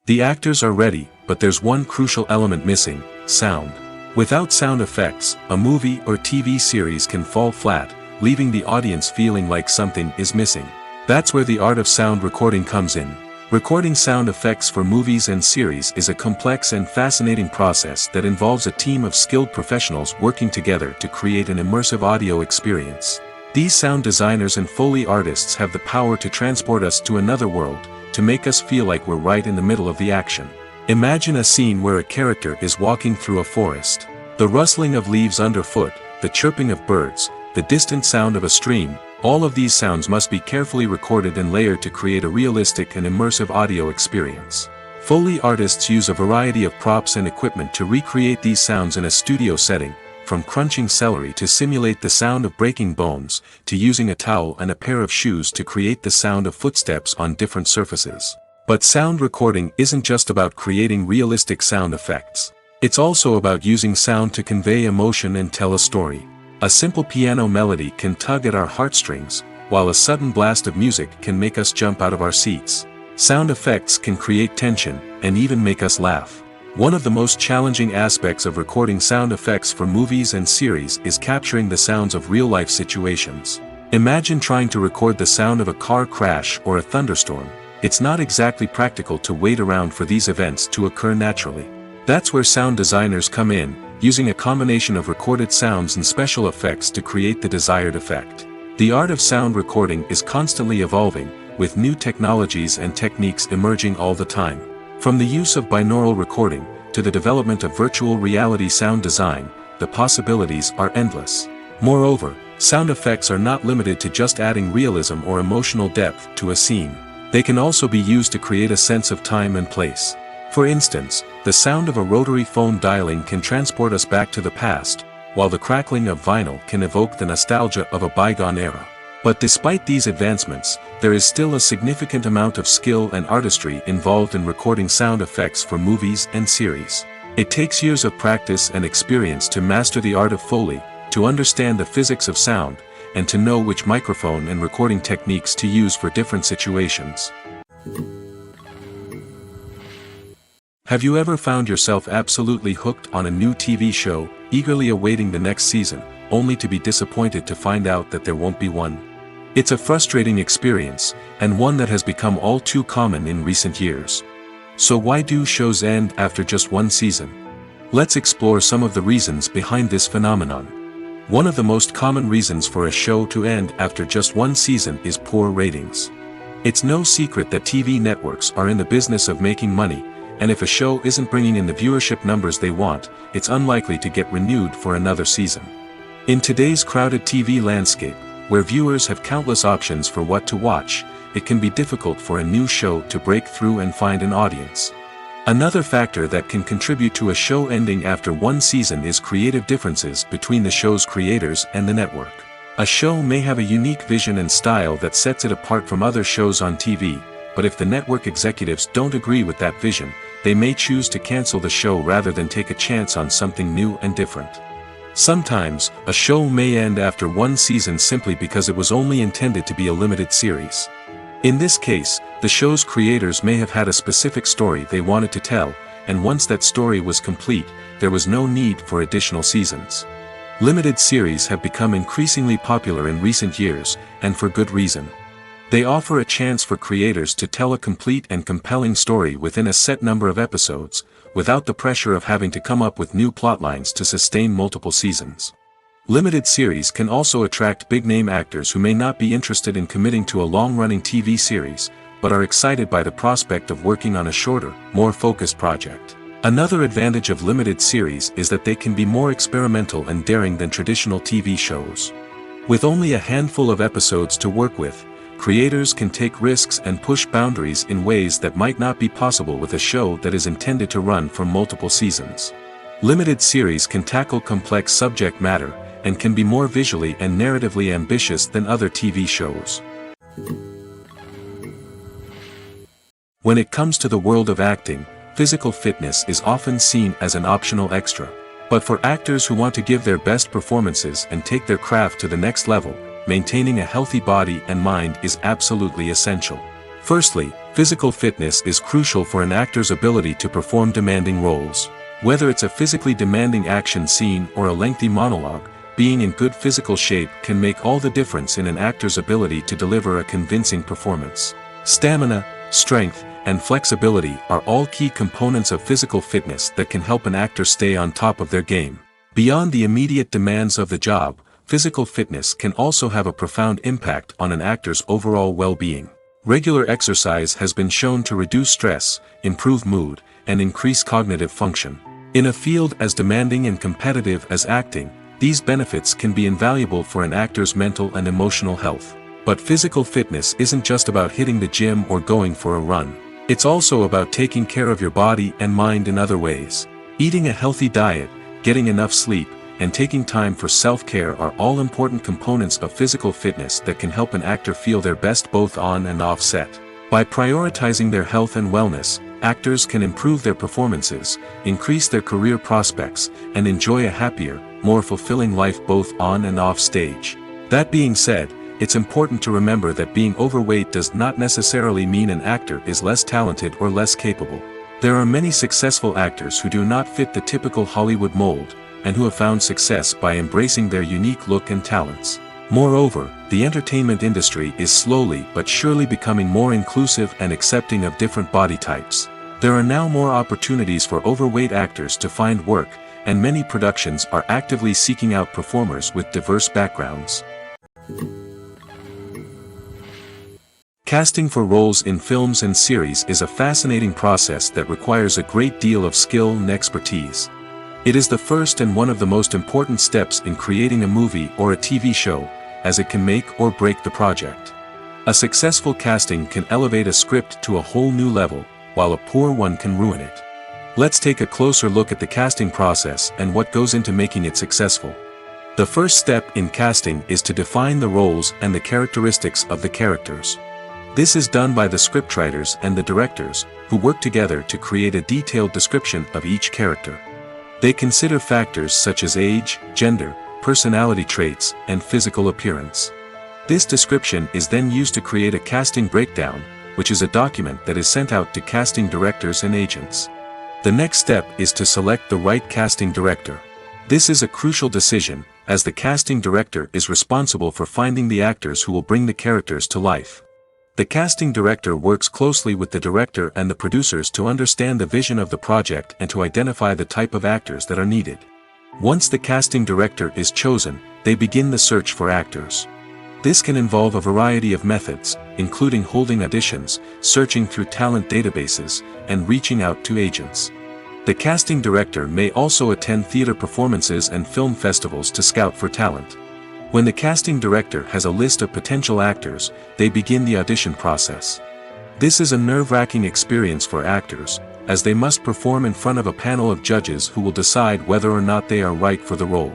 A: The actors are ready, but there's one crucial element missing: sound. Without sound effects, a movie or TV series can fall flat, leaving the audience feeling like something is missing. That's where the art of sound recording comes in. Recording sound effects for movies and series is a complex and fascinating process that involves a team of skilled professionals working together to create an immersive audio experience. These sound designers and Foley artists have the power to transport us to another world, to make us feel like we're right in the middle of the action. Imagine a scene where a character is walking through a forest. The rustling of leaves underfoot, the chirping of birds, the distant sound of a stream, all of these sounds must be carefully recorded and layered to create a realistic and immersive audio experience. Foley artists use a variety of props and equipment to recreate these sounds in a studio setting, from crunching celery to simulate the sound of breaking bones, to using a towel and a pair of shoes to create the sound of footsteps on different surfaces. But sound recording isn't just about creating realistic sound effects. It's also about using sound to convey emotion and tell a story. A simple piano melody can tug at our heartstrings, while a sudden blast of music can make us jump out of our seats. Sound effects can create tension, and even make us laugh. One of the most challenging aspects of recording sound effects for movies and series is capturing the sounds of real-life situations. Imagine trying to record the sound of a car crash or a thunderstorm. It's not exactly practical to wait around for these events to occur naturally. That's where sound designers come in, using a combination of recorded sounds and special effects to create the desired effect. The art of sound recording is constantly evolving, with new technologies and techniques emerging all the time. From the use of binaural recording, to the development of virtual reality sound design, the possibilities are endless. Moreover, sound effects are not limited to just adding realism or emotional depth to a scene. They can also be used to create a sense of time and place. For instance, the sound of a rotary phone dialing can transport us back to the past, while the crackling of vinyl can evoke the nostalgia of a bygone era. But despite these advancements, there is still a significant amount of skill and artistry involved in recording sound effects for movies and series. It takes years of practice and experience to master the art of Foley, to understand the physics of sound, and to know which microphone and recording techniques to use for different situations. Have you ever found yourself absolutely hooked on a new TV show, eagerly awaiting the next season, only to be disappointed to find out that there won't be one? It's a frustrating experience, and one that has become all too common in recent years. So why do shows end after just one season? Let's explore some of the reasons behind this phenomenon. One of the most common reasons for a show to end after just one season is poor ratings. It's no secret that TV networks are in the business of making money, and if a show isn't bringing in the viewership numbers they want, it's unlikely to get renewed for another season. In today's crowded TV landscape, where viewers have countless options for what to watch, it can be difficult for a new show to break through and find an audience. Another factor that can contribute to a show ending after one season is creative differences between the show's creators and the network. A show may have a unique vision and style that sets it apart from other shows on TV, but if the network executives don't agree with that vision, they may choose to cancel the show rather than take a chance on something new and different. Sometimes, a show may end after one season simply because it was only intended to be a limited series. In this case, the show's creators may have had a specific story they wanted to tell, and once that story was complete, there was no need for additional seasons. Limited series have become increasingly popular in recent years, and for good reason. They offer a chance for creators to tell a complete and compelling story within a set number of episodes, without the pressure of having to come up with new plotlines to sustain multiple seasons. Limited series can also attract big-name actors who may not be interested in committing to a long-running TV series, but are excited by the prospect of working on a shorter, more focused project. Another advantage of limited series is that they can be more experimental and daring than traditional TV shows. With only a handful of episodes to work with, creators can take risks and push boundaries in ways that might not be possible with a show that is intended to run for multiple seasons. Limited series can tackle complex subject matter, and can be more visually and narratively ambitious than other TV shows. When it comes to the world of acting, physical fitness is often seen as an optional extra. But for actors who want to give their best performances and take their craft to the next level, maintaining a healthy body and mind is absolutely essential. Firstly, physical fitness is crucial for an actor's ability to perform demanding roles. Whether it's a physically demanding action scene or a lengthy monologue, being in good physical shape can make all the difference in an actor's ability to deliver a convincing performance. Stamina, strength, and flexibility are all key components of physical fitness that can help an actor stay on top of their game. Beyond the immediate demands of the job, physical fitness can also have a profound impact on an actor's overall well-being. Regular exercise has been shown to reduce stress, improve mood, and increase cognitive function. In a field as demanding and competitive as acting, these benefits can be invaluable for an actor's mental and emotional health. But physical fitness isn't just about hitting the gym or going for a run. It's also about taking care of your body and mind in other ways. Eating a healthy diet, getting enough sleep, and taking time for self-care are all important components of physical fitness that can help an actor feel their best both on and off set. By prioritizing their health and wellness, actors can improve their performances, increase their career prospects, and enjoy a happier, more fulfilling life both on and off stage. That being said, it's important to remember that being overweight does not necessarily mean an actor is less talented or less capable. There are many successful actors who do not fit the typical Hollywood mold, and who have found success by embracing their unique look and talents. Moreover, the entertainment industry is slowly but surely becoming more inclusive and accepting of different body types. There are now more opportunities for overweight actors to find work, and many productions are actively seeking out performers with diverse backgrounds. Casting for roles in films and series is a fascinating process that requires a great deal of skill and expertise. It is the first and one of the most important steps in creating a movie or a TV show, as it can make or break the project. A successful casting can elevate a script to a whole new level, while a poor one can ruin it. Let's take a closer look at the casting process and what goes into making it successful. The first step in casting is to define the roles and the characteristics of the characters. This is done by the scriptwriters and the directors, who work together to create a detailed description of each character. They consider factors such as age, gender, personality traits, and physical appearance. This description is then used to create a casting breakdown, which is a document that is sent out to casting directors and agents. The next step is to select the right casting director. This is a crucial decision, as the casting director is responsible for finding the actors who will bring the characters to life. The casting director works closely with the director and the producers to understand the vision of the project and to identify the type of actors that are needed. Once the casting director is chosen, they begin the search for actors. This can involve a variety of methods, including holding auditions, searching through talent databases, and reaching out to agents. The casting director may also attend theater performances and film festivals to scout for talent. When the casting director has a list of potential actors, they begin the audition process. This is a nerve-wracking experience for actors, as they must perform in front of a panel of judges who will decide whether or not they are right for the role.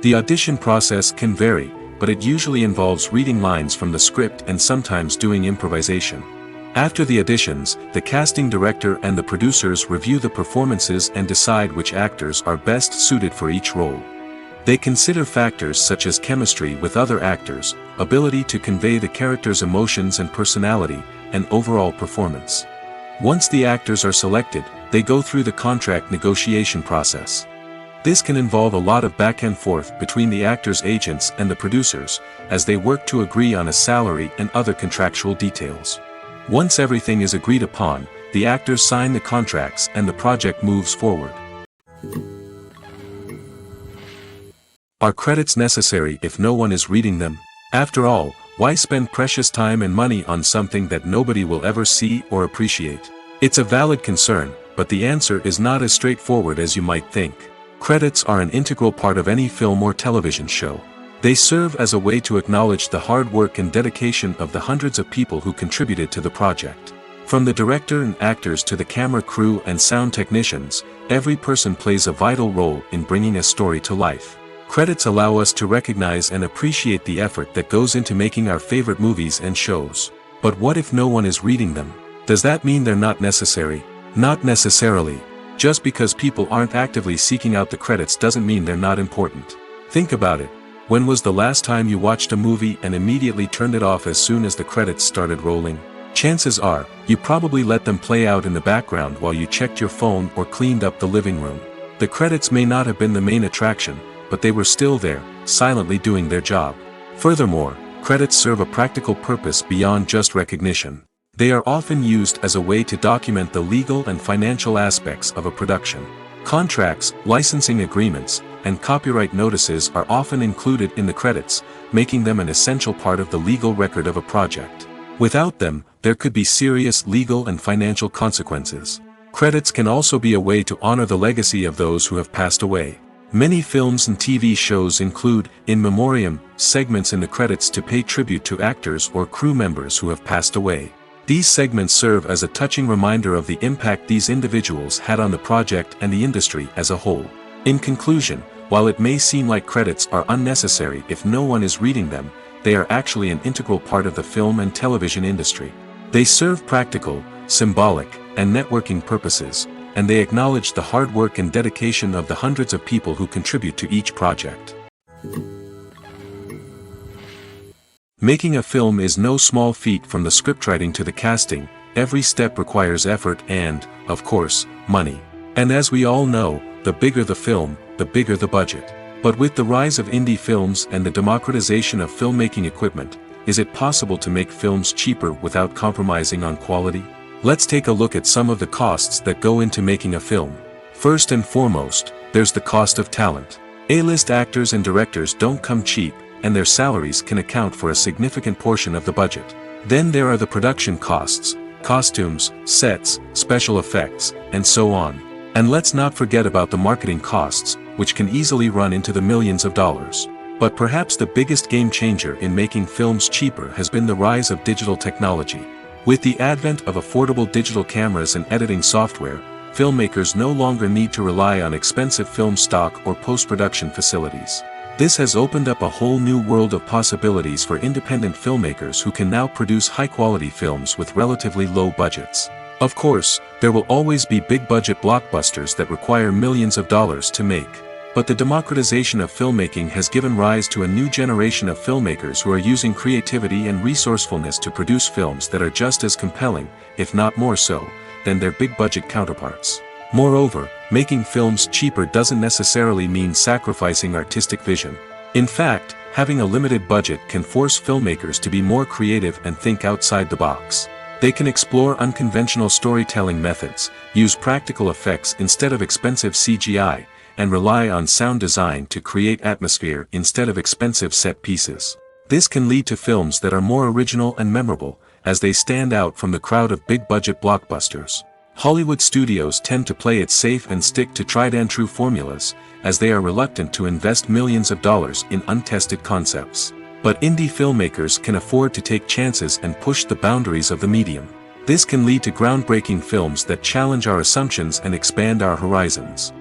A: The audition process can vary, but it usually involves reading lines from the script and sometimes doing improvisation. After the auditions, the casting director and the producers review the performances and decide which actors are best suited for each role. They consider factors such as chemistry with other actors, ability to convey the character's emotions and personality, and overall performance. Once the actors are selected, they go through the contract negotiation process. This can involve a lot of back and forth between the actors' agents and the producers, as they work to agree on a salary and other contractual details. Once everything is agreed upon, the actors sign the contracts and the project moves forward. Are credits necessary if no one is reading them? After all, why spend precious time and money on something that nobody will ever see or appreciate? It's a valid concern, but the answer is not as straightforward as you might think. Credits are an integral part of any film or television show. They serve as a way to acknowledge the hard work and dedication of the hundreds of people who contributed to the project. From the director and actors to the camera crew and sound technicians, every person plays a vital role in bringing a story to life. Credits allow us to recognize and appreciate the effort that goes into making our favorite movies and shows. But what if no one is reading them? Does that mean they're not necessary? Not necessarily. Just because people aren't actively seeking out the credits doesn't mean they're not important. Think about it. When was the last time you watched a movie and immediately turned it off as soon as the credits started rolling? Chances are, you probably let them play out in the background while you checked your phone or cleaned up the living room. The credits may not have been the main attraction, but they were still there, silently doing their job. Furthermore, credits serve a practical purpose beyond just recognition. They are often used as a way to document the legal and financial aspects of a production. Contracts, licensing agreements, and copyright notices are often included in the credits, making them an essential part of the legal record of a project. Without them, there could be serious legal and financial consequences. Credits can also be a way to honor the legacy of those who have passed away. Many films and TV shows include, in memoriam, segments in the credits to pay tribute to actors or crew members who have passed away. These segments serve as a touching reminder of the impact these individuals had on the project and the industry as a whole. In conclusion, while it may seem like credits are unnecessary if no one is reading them, they are actually an integral part of the film and television industry. They serve practical, symbolic, and networking purposes, and they acknowledge the hard work and dedication of the hundreds of people who contribute to each project. Making a film is no small feat. From the scriptwriting to the casting, every step requires effort and, of course, money. And as we all know, the bigger the film, the bigger the budget. But with the rise of indie films and the democratization of filmmaking equipment, is it possible to make films cheaper without compromising on quality? Let's take a look at some of the costs that go into making a film. First and foremost, there's the cost of talent. A-list actors and directors don't come cheap, and their salaries can account for a significant portion of the budget. Then there are the production costs, costumes, sets, special effects, and so on. And let's not forget about the marketing costs, which can easily run into the millions of dollars. But perhaps the biggest game changer in making films cheaper has been the rise of digital technology. With the advent of affordable digital cameras and editing software, filmmakers no longer need to rely on expensive film stock or post-production facilities. This has opened up a whole new world of possibilities for independent filmmakers who can now produce high-quality films with relatively low budgets. Of course, there will always be big-budget blockbusters that require millions of dollars to make. But the democratization of filmmaking has given rise to a new generation of filmmakers who are using creativity and resourcefulness to produce films that are just as compelling, if not more so, than their big-budget counterparts. Moreover, making films cheaper doesn't necessarily mean sacrificing artistic vision. In fact, having a limited budget can force filmmakers to be more creative and think outside the box. They can explore unconventional storytelling methods, use practical effects instead of expensive CGI, and rely on sound design to create atmosphere instead of expensive set pieces. This can lead to films that are more original and memorable, as they stand out from the crowd of big-budget blockbusters. Hollywood studios tend to play it safe and stick to tried-and-true formulas, as they are reluctant to invest millions of dollars in untested concepts. But indie filmmakers can afford to take chances and push the boundaries of the medium. This can lead to groundbreaking films that challenge our assumptions and expand our horizons.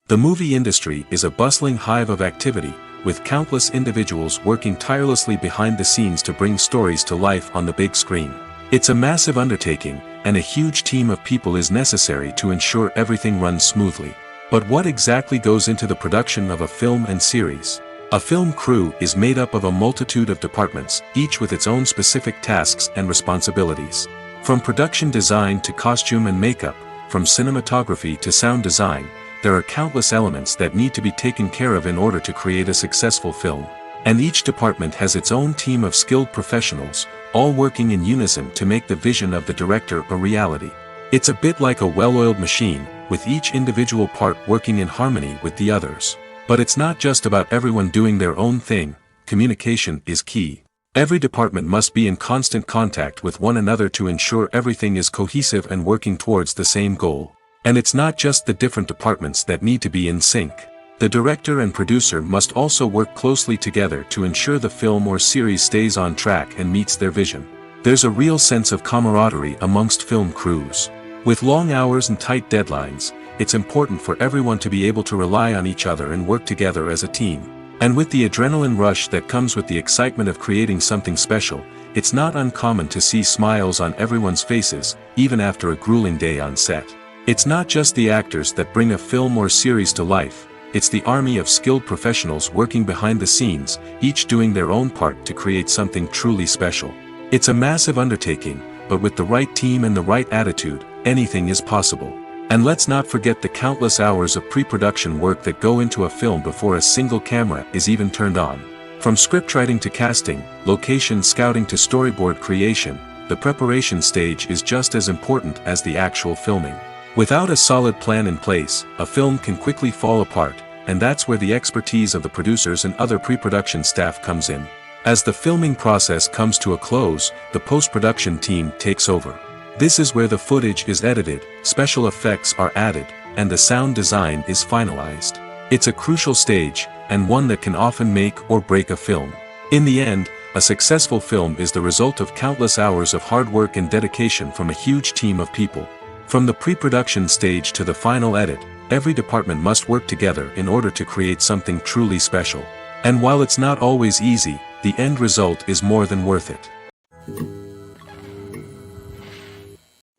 A: The movie industry is a bustling hive of activity, with countless individuals working tirelessly behind the scenes to bring stories to life on the big screen. It's a massive undertaking, and a huge team of people is necessary to ensure everything runs smoothly. But what exactly goes into the production of a film and series? A film crew is made up of a multitude of departments, each with its own specific tasks and responsibilities. From production design to costume and makeup, from cinematography to sound design, there are countless elements that need to be taken care of in order to create a successful film. And each department has its own team of skilled professionals, all working in unison to make the vision of the director a reality. It's a bit like a well-oiled machine, with each individual part working in harmony with the others. But it's not just about everyone doing their own thing. Communication is key. Every department must be in constant contact with one another to ensure everything is cohesive and working towards the same goal. And it's not just the different departments that need to be in sync. The director and producer must also work closely together to ensure the film or series stays on track and meets their vision. There's a real sense of camaraderie amongst film crews. With long hours and tight deadlines, it's important for everyone to be able to rely on each other and work together as a team. And with the adrenaline rush that comes with the excitement of creating something special, it's not uncommon to see smiles on everyone's faces, even after a grueling day on set. It's not just the actors that bring a film or series to life, it's the army of skilled professionals working behind the scenes, each doing their own part to create something truly special. It's a massive undertaking, but with the right team and the right attitude, anything is possible. And let's not forget the countless hours of pre-production work that go into a film before a single camera is even turned on. From scriptwriting to casting, location scouting to storyboard creation, the preparation stage is just as important as the actual filming. Without a solid plan in place, a film can quickly fall apart, and that's where the expertise of the producers and other pre-production staff comes in. As the filming process comes to a close, the post-production team takes over. This is where the footage is edited, special effects are added, and the sound design is finalized. It's a crucial stage, and one that can often make or break a film. In the end, a successful film is the result of countless hours of hard work and dedication from a huge team of people. From the pre-production stage to the final edit, every department must work together in order to create something truly special. And while it's not always easy, the end result is more than worth it.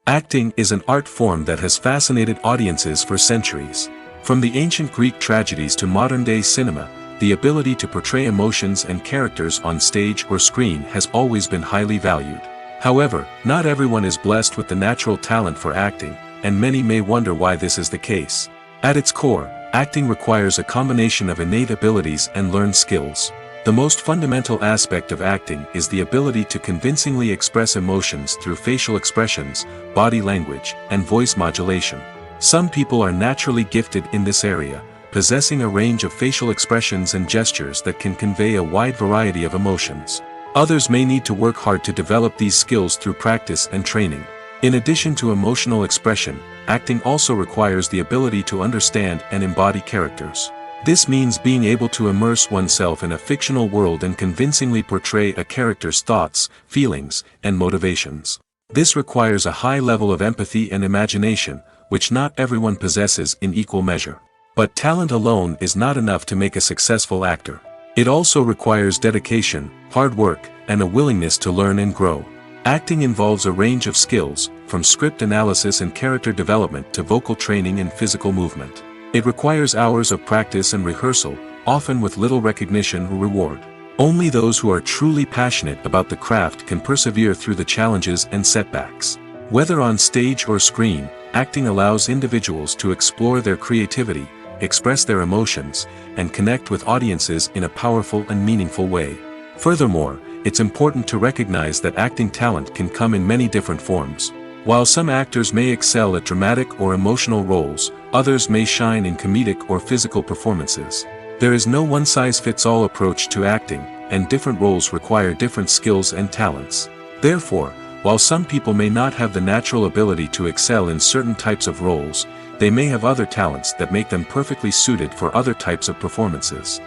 A: Acting is an art form that has fascinated audiences for centuries. From the ancient Greek tragedies to modern-day cinema, the ability to portray emotions and characters on stage or screen has always been highly valued. However, not everyone is blessed with the natural talent for acting, and many may wonder why this is the case. At its core, acting requires a combination of innate abilities and learned skills. The most fundamental aspect of acting is the ability to convincingly express emotions through facial expressions, body language, and voice modulation. Some people are naturally gifted in this area, possessing a range of facial expressions and gestures that can convey a wide variety of emotions. Others may need to work hard to develop these skills through practice and training. In addition to emotional expression, acting also requires the ability to understand and embody characters. This means being able to immerse oneself in a fictional world and convincingly portray a character's thoughts, feelings, and motivations. This requires a high level of empathy and imagination, which not everyone possesses in equal measure. But talent alone is not enough to make a successful actor. It also requires dedication, hard work, and a willingness to learn and grow. Acting involves a range of skills, from script analysis and character development to vocal training and physical movement. It requires hours of practice and rehearsal, often with little recognition or reward. Only those who are truly passionate about the craft can persevere through the challenges and setbacks. Whether on stage or screen, acting allows individuals to explore their creativity, express their emotions, and connect with audiences in a powerful and meaningful way. Furthermore, it's important to recognize that acting talent can come in many different forms. While some actors may excel at dramatic or emotional roles, others may shine in comedic or physical performances. There is no one-size-fits-all approach to acting, and different roles require different skills and talents. Therefore, while some people may not have the natural ability to excel in certain types of roles, they may have other talents that make them perfectly suited for other types of performances.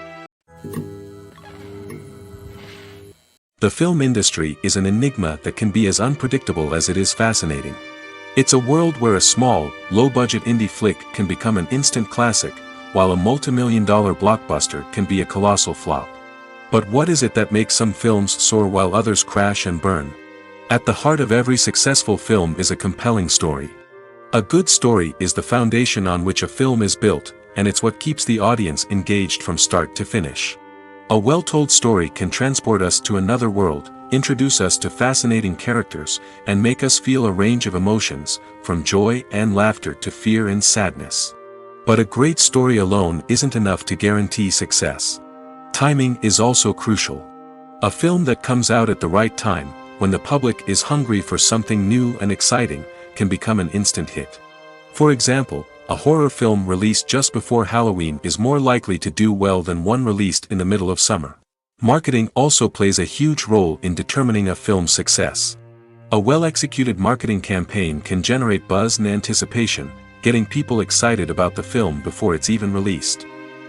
A: The film industry is an enigma that can be as unpredictable as it is fascinating. It's a world where a small, low-budget indie flick can become an instant classic, while a multi-million-dollar blockbuster can be a colossal flop. But what is it that makes some films soar while others crash and burn? At the heart of every successful film is a compelling story. A good story is the foundation on which a film is built, and it's what keeps the audience engaged from start to finish. A well-told story can transport us to another world, introduce us to fascinating characters, and make us feel a range of emotions, from joy and laughter to fear and sadness. But a great story alone isn't enough to guarantee success. Timing is also crucial. A film that comes out at the right time, when the public is hungry for something new and exciting, can become an instant hit. For example, a horror film released just before Halloween is more likely to do well than one released in the middle of summer. Marketing also plays a huge role in determining a film's success. A well-executed marketing campaign can generate buzz and anticipation, getting people excited about the film before it's even released.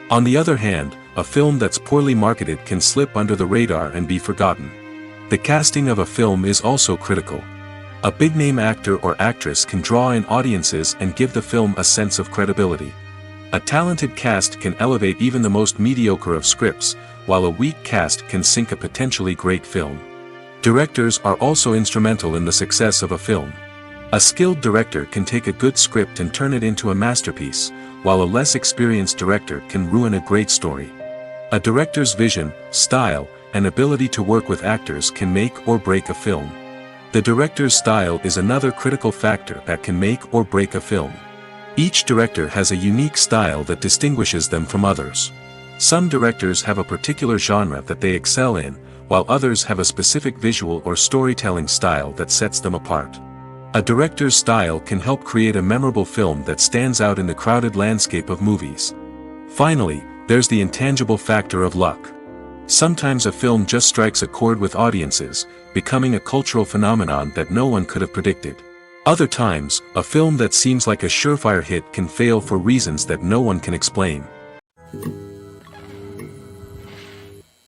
A: On the other hand, a film that's poorly marketed can slip under the radar and be forgotten. The casting of a film is also critical. A big-name actor or actress can draw in audiences and give the film a sense of credibility. A talented cast can elevate even the most mediocre of scripts, while a weak cast can sink a potentially great film. Directors are also instrumental in the success of a film. A skilled director can take a good script and turn it into a masterpiece, while a less experienced director can ruin a great story. A director's vision, style, and ability to work with actors can make or break a film. The director's style is another critical factor that can make or break a film. Each director has a unique style that distinguishes them from others. Some directors have a particular genre that they excel in, while others have a specific visual or storytelling style that sets them apart. A director's style can help create a memorable film that stands out in the crowded landscape of movies. Finally, there's the intangible factor of luck. Sometimes a film just strikes a chord with audiences, becoming a cultural phenomenon that no one could have predicted. Other times, a film that seems like a surefire hit can fail for reasons that no one can explain.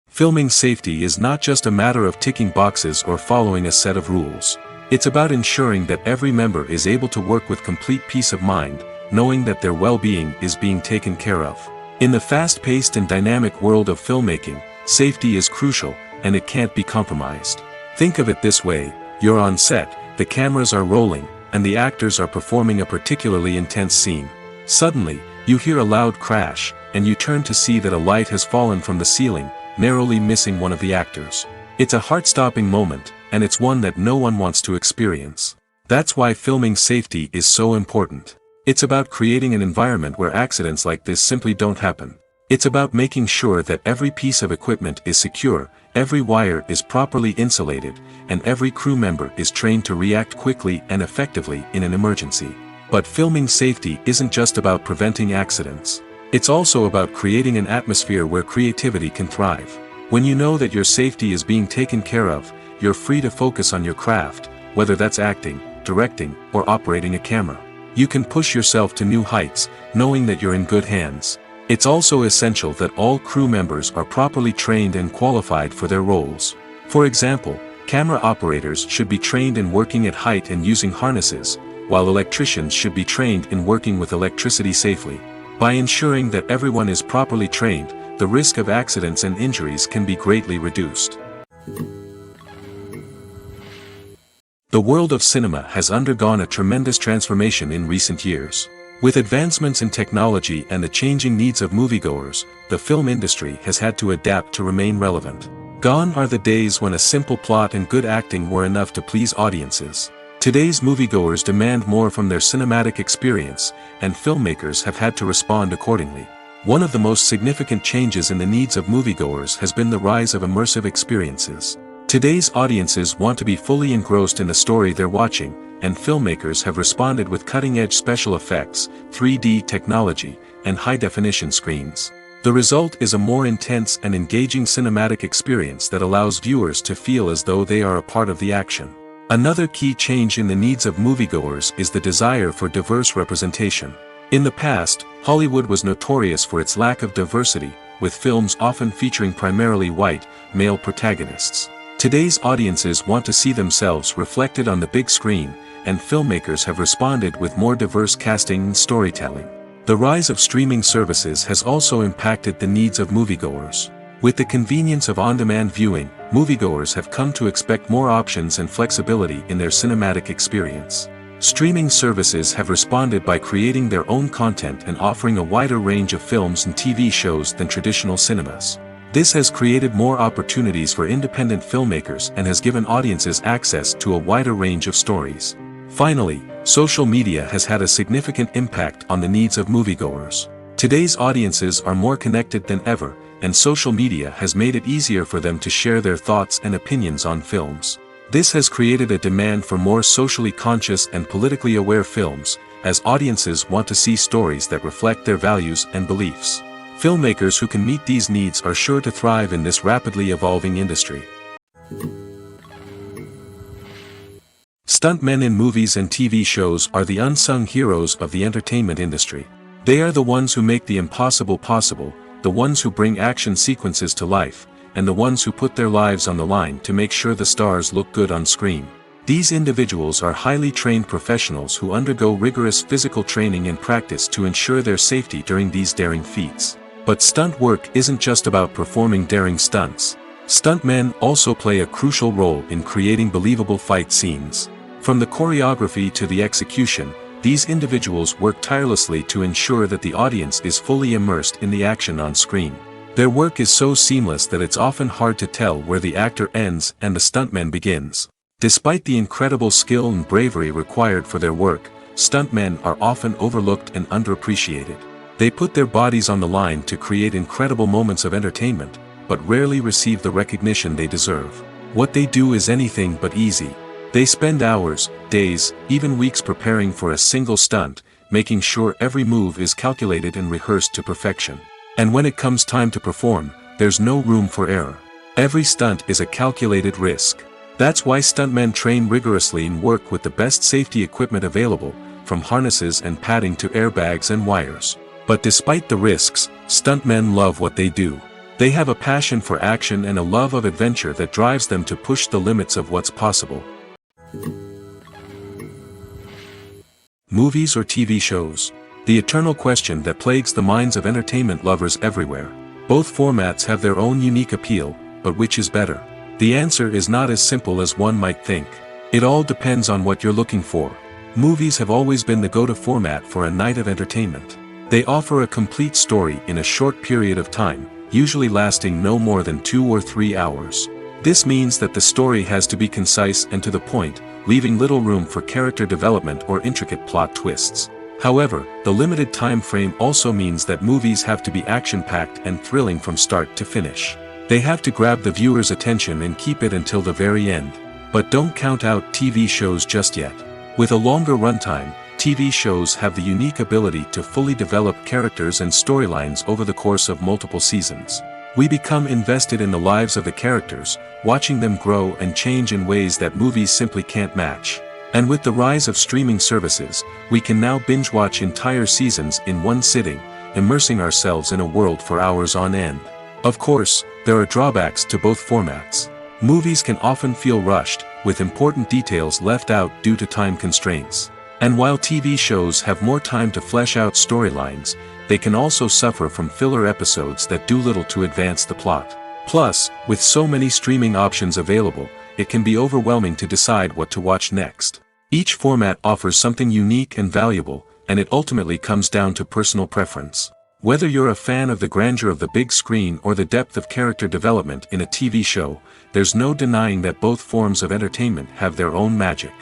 A: Filming safety is not just a matter of ticking boxes or following a set of rules. It's about ensuring that every member is able to work with complete peace of mind, knowing that their well-being is being taken care of. In the fast-paced and dynamic world of filmmaking, safety is crucial, and it can't be compromised. Think of it this way: you're on set, the cameras are rolling, and the actors are performing a particularly intense scene. Suddenly, you hear a loud crash, and you turn to see that a light has fallen from the ceiling, narrowly missing one of the actors. It's a heart-stopping moment, and it's one that no one wants to experience. That's why filming safety is so important. It's about creating an environment where accidents like this simply don't happen. It's about making sure that every piece of equipment is secure, every wire is properly insulated, and every crew member is trained to react quickly and effectively in an emergency. But filming safety isn't just about preventing accidents. It's also about creating an atmosphere where creativity can thrive. When you know that your safety is being taken care of, you're free to focus on your craft, whether that's acting, directing, or operating a camera. You can push yourself to new heights, knowing that you're in good hands. It's also essential that all crew members are properly trained and qualified for their roles. For example, camera operators should be trained in working at height and using harnesses, while electricians should be trained in working with electricity safely. By ensuring that everyone is properly trained, the risk of accidents and injuries can be greatly reduced. The world of cinema has undergone a tremendous transformation in recent years. With advancements in technology and the changing needs of moviegoers, the film industry has had to adapt to remain relevant. Gone are the days when a simple plot and good acting were enough to please audiences. Today's moviegoers demand more from their cinematic experience, and filmmakers have had to respond accordingly. One of the most significant changes in the needs of moviegoers has been the rise of immersive experiences. Today's audiences want to be fully engrossed in the story they're watching, and filmmakers have responded with cutting-edge special effects, 3D technology, and high-definition screens. The result is a more intense and engaging cinematic experience that allows viewers to feel as though they are a part of the action. Another key change in the needs of moviegoers is the desire for diverse representation. In the past, Hollywood was notorious for its lack of diversity, with films often featuring primarily white, male protagonists. Today's audiences want to see themselves reflected on the big screen, and filmmakers have responded with more diverse casting and storytelling. The rise of streaming services has also impacted the needs of moviegoers. With the convenience of on-demand viewing, moviegoers have come to expect more options and flexibility in their cinematic experience. Streaming services have responded by creating their own content and offering a wider range of films and TV shows than traditional cinemas. This has created more opportunities for independent filmmakers and has given audiences access to a wider range of stories. Finally, social media has had a significant impact on the needs of moviegoers. Today's audiences are more connected than ever, and social media has made it easier for them to share their thoughts and opinions on films. This has created a demand for more socially conscious and politically aware films, as audiences want to see stories that reflect their values and beliefs. Filmmakers who can meet these needs are sure to thrive in this rapidly evolving industry. Stuntmen in movies and TV shows are the unsung heroes of the entertainment industry. They are the ones who make the impossible possible, the ones who bring action sequences to life, and the ones who put their lives on the line to make sure the stars look good on screen. These individuals are highly trained professionals who undergo rigorous physical training and practice to ensure their safety during these daring feats. But stunt work isn't just about performing daring stunts. Stuntmen also play a crucial role in creating believable fight scenes. From the choreography to the execution, these individuals work tirelessly to ensure that the audience is fully immersed in the action on screen. Their work is so seamless that it's often hard to tell where the actor ends and the stuntman begins. Despite the incredible skill and bravery required for their work, stuntmen are often overlooked and underappreciated. They put their bodies on the line to create incredible moments of entertainment, but rarely receive the recognition they deserve. What they do is anything but easy. They spend hours, days, even weeks preparing for a single stunt, making sure every move is calculated and rehearsed to perfection. And when it comes time to perform, there's no room for error. Every stunt is a calculated risk. That's why stuntmen train rigorously and work with the best safety equipment available, from harnesses and padding to airbags and wires. But despite the risks, stuntmen love what they do. They have a passion for action and a love of adventure that drives them to push the limits of what's possible. Movies or TV shows? The eternal question that plagues the minds of entertainment lovers everywhere. Both formats have their own unique appeal, but which is better? The answer is not as simple as one might think. It all depends on what you're looking for. Movies have always been the go-to format for a night of entertainment. They offer a complete story in a short period of time, usually lasting no more than 2 or 3 hours. This means that the story has to be concise and to the point, leaving little room for character development or intricate plot twists. However, the limited time frame also means that movies have to be action-packed and thrilling from start to finish. They have to grab the viewer's attention and keep it until the very end. But don't count out TV shows just yet. With a longer runtime, TV shows have the unique ability to fully develop characters and storylines over the course of multiple seasons. We become invested in the lives of the characters, watching them grow and change in ways that movies simply can't match. And with the rise of streaming services, we can now binge-watch entire seasons in one sitting, immersing ourselves in a world for hours on end. Of course, there are drawbacks to both formats. Movies can often feel rushed, with important details left out due to time constraints. And while TV shows have more time to flesh out storylines, they can also suffer from filler episodes that do little to advance the plot. Plus, with so many streaming options available, it can be overwhelming to decide what to watch next. Each format offers something unique and valuable, and it ultimately comes down to personal preference. Whether you're a fan of the grandeur of the big screen or the depth of character development in a TV show, there's no denying that both forms of entertainment have their own magic.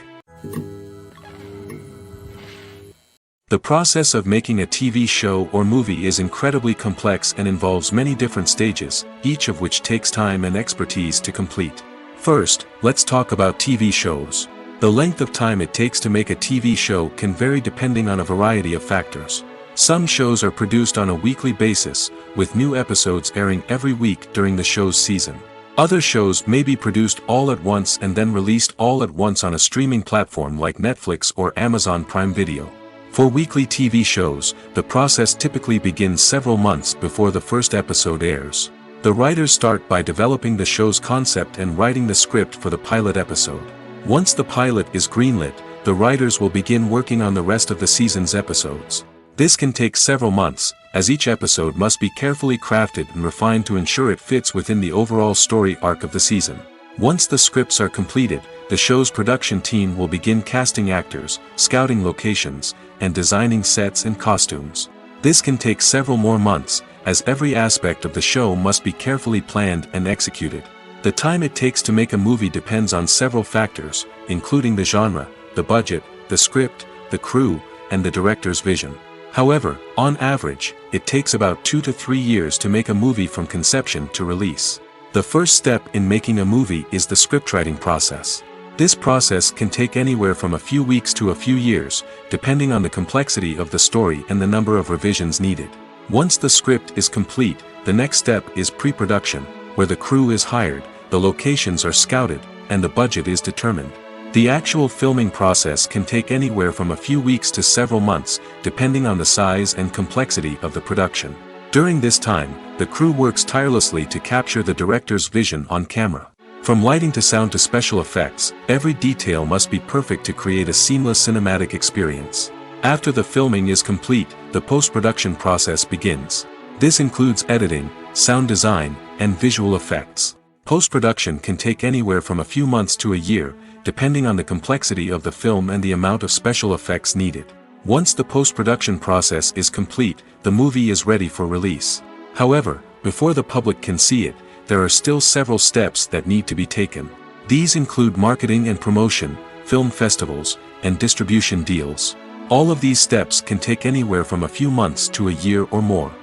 A: The process of making a TV show or movie is incredibly complex and involves many different stages, each of which takes time and expertise to complete. First, let's talk about TV shows. The length of time it takes to make a TV show can vary depending on a variety of factors. Some shows are produced on a weekly basis, with new episodes airing every week during the show's season. Other shows may be produced all at once and then released all at once on a streaming platform like Netflix or Amazon Prime Video. For weekly TV shows, the process typically begins several months before the first episode airs. The writers start by developing the show's concept and writing the script for the pilot episode. Once the pilot is greenlit, the writers will begin working on the rest of the season's episodes. This can take several months, as each episode must be carefully crafted and refined to ensure it fits within the overall story arc of the season. Once the scripts are completed, the show's production team will begin casting actors, scouting locations, and designing sets and costumes. This can take several more months, as every aspect of the show must be carefully planned and executed. The time it takes to make a movie depends on several factors, including the genre, the budget, the script, the crew, and the director's vision. However, on average, it takes about 2 to 3 years to make a movie from conception to release. The first step in making a movie is the scriptwriting process. This process can take anywhere from a few weeks to a few years, depending on the complexity of the story and the number of revisions needed. Once the script is complete, the next step is pre-production, where the crew is hired, the locations are scouted, and the budget is determined. The actual filming process can take anywhere from a few weeks to several months, depending on the size and complexity of the production. During this time, the crew works tirelessly to capture the director's vision on camera. From lighting to sound to special effects, every detail must be perfect to create a seamless cinematic experience. After the filming is complete, the post-production process begins. This includes editing, sound design, and visual effects. Post-production can take anywhere from a few months to a year, depending on the complexity of the film and the amount of special effects needed. Once the post-production process is complete, the movie is ready for release. However, before the public can see it, there are still several steps that need to be taken. These include marketing and promotion, film festivals, and distribution deals. All of these steps can take anywhere from a few months to a year or more.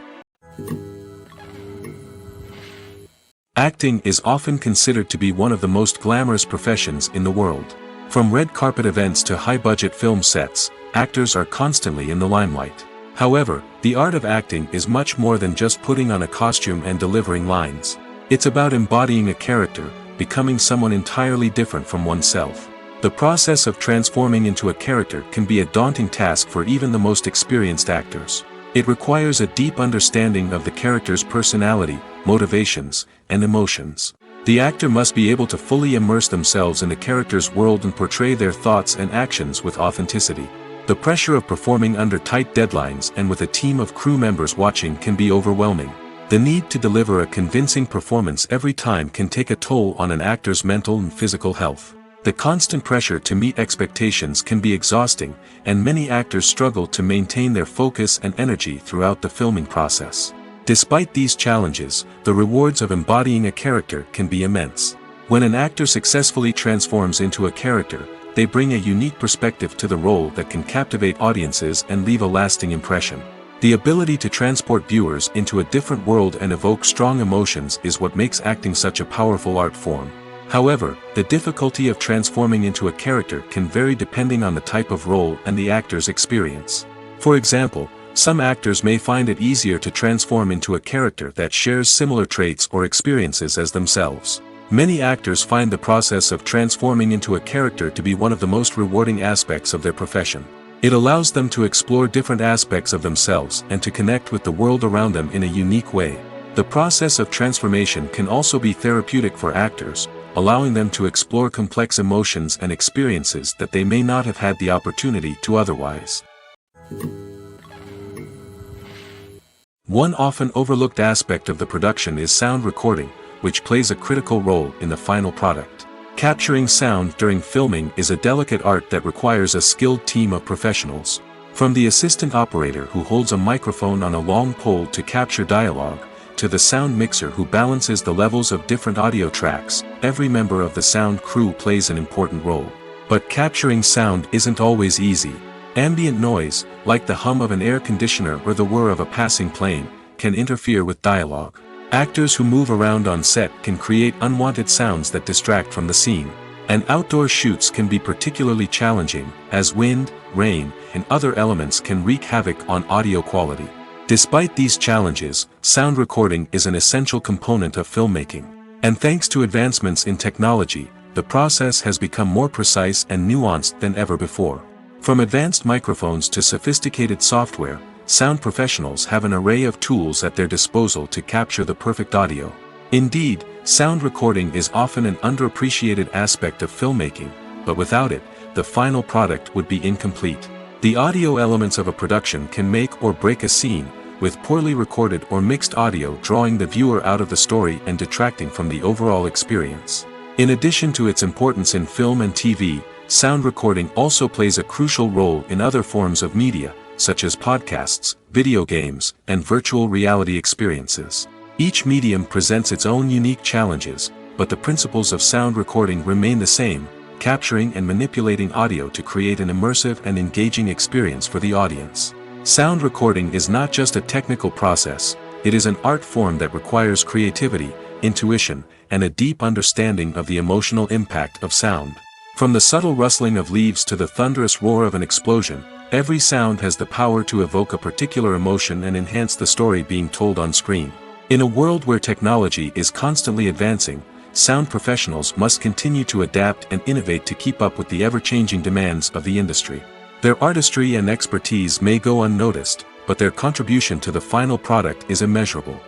A: Acting is often considered to be one of the most glamorous professions in the world. From red carpet events to high-budget film sets, actors are constantly in the limelight. However, the art of acting is much more than just putting on a costume and delivering lines. It's about embodying a character, becoming someone entirely different from oneself. The process of transforming into a character can be a daunting task for even the most experienced actors. It requires a deep understanding of the character's personality, motivations, and emotions. The actor must be able to fully immerse themselves in the character's world and portray their thoughts and actions with authenticity. The pressure of performing under tight deadlines and with a team of crew members watching can be overwhelming. The need to deliver a convincing performance every time can take a toll on an actor's mental and physical health. The constant pressure to meet expectations can be exhausting, and many actors struggle to maintain their focus and energy throughout the filming process. Despite these challenges, the rewards of embodying a character can be immense. When an actor successfully transforms into a character, they bring a unique perspective to the role that can captivate audiences and leave a lasting impression. The ability to transport viewers into a different world and evoke strong emotions is what makes acting such a powerful art form. However, the difficulty of transforming into a character can vary depending on the type of role and the actor's experience. For example, some actors may find it easier to transform into a character that shares similar traits or experiences as themselves. Many actors find the process of transforming into a character to be one of the most rewarding aspects of their profession. It allows them to explore different aspects of themselves and to connect with the world around them in a unique way. The process of transformation can also be therapeutic for actors, allowing them to explore complex emotions and experiences that they may not have had the opportunity to otherwise. One often overlooked aspect of the production is sound recording, which plays a critical role in the final product. Capturing sound during filming is a delicate art that requires a skilled team of professionals. From the assistant operator who holds a microphone on a long pole to capture dialogue, to the sound mixer who balances the levels of different audio tracks, every member of the sound crew plays an important role. But capturing sound isn't always easy. Ambient noise, like the hum of an air conditioner or the whir of a passing plane, can interfere with dialogue. Actors who move around on set can create unwanted sounds that distract from the scene. And outdoor shoots can be particularly challenging, as wind, rain, and other elements can wreak havoc on audio quality. Despite these challenges, sound recording is an essential component of filmmaking. And thanks to advancements in technology, the process has become more precise and nuanced than ever before. From advanced microphones to sophisticated software, sound professionals have an array of tools at their disposal to capture the perfect audio. Indeed, sound recording is often an underappreciated aspect of filmmaking, but without it, the final product would be incomplete. The audio elements of a production can make or break a scene, with poorly recorded or mixed audio drawing the viewer out of the story and detracting from the overall experience. In addition to its importance in film and TV, sound recording also plays a crucial role in other forms of media, such as podcasts, video games, and virtual reality experiences. Each medium presents its own unique challenges, but the principles of sound recording remain the same, capturing and manipulating audio to create an immersive and engaging experience for the audience. Sound recording is not just a technical process, it is an art form that requires creativity, intuition, and a deep understanding of the emotional impact of sound. From the subtle rustling of leaves to the thunderous roar of an explosion, every sound has the power to evoke a particular emotion and enhance the story being told on screen. In a world where technology is constantly advancing, sound professionals must continue to adapt and innovate to keep up with the ever-changing demands of the industry. Their artistry and expertise may go unnoticed, but their contribution to the final product is immeasurable.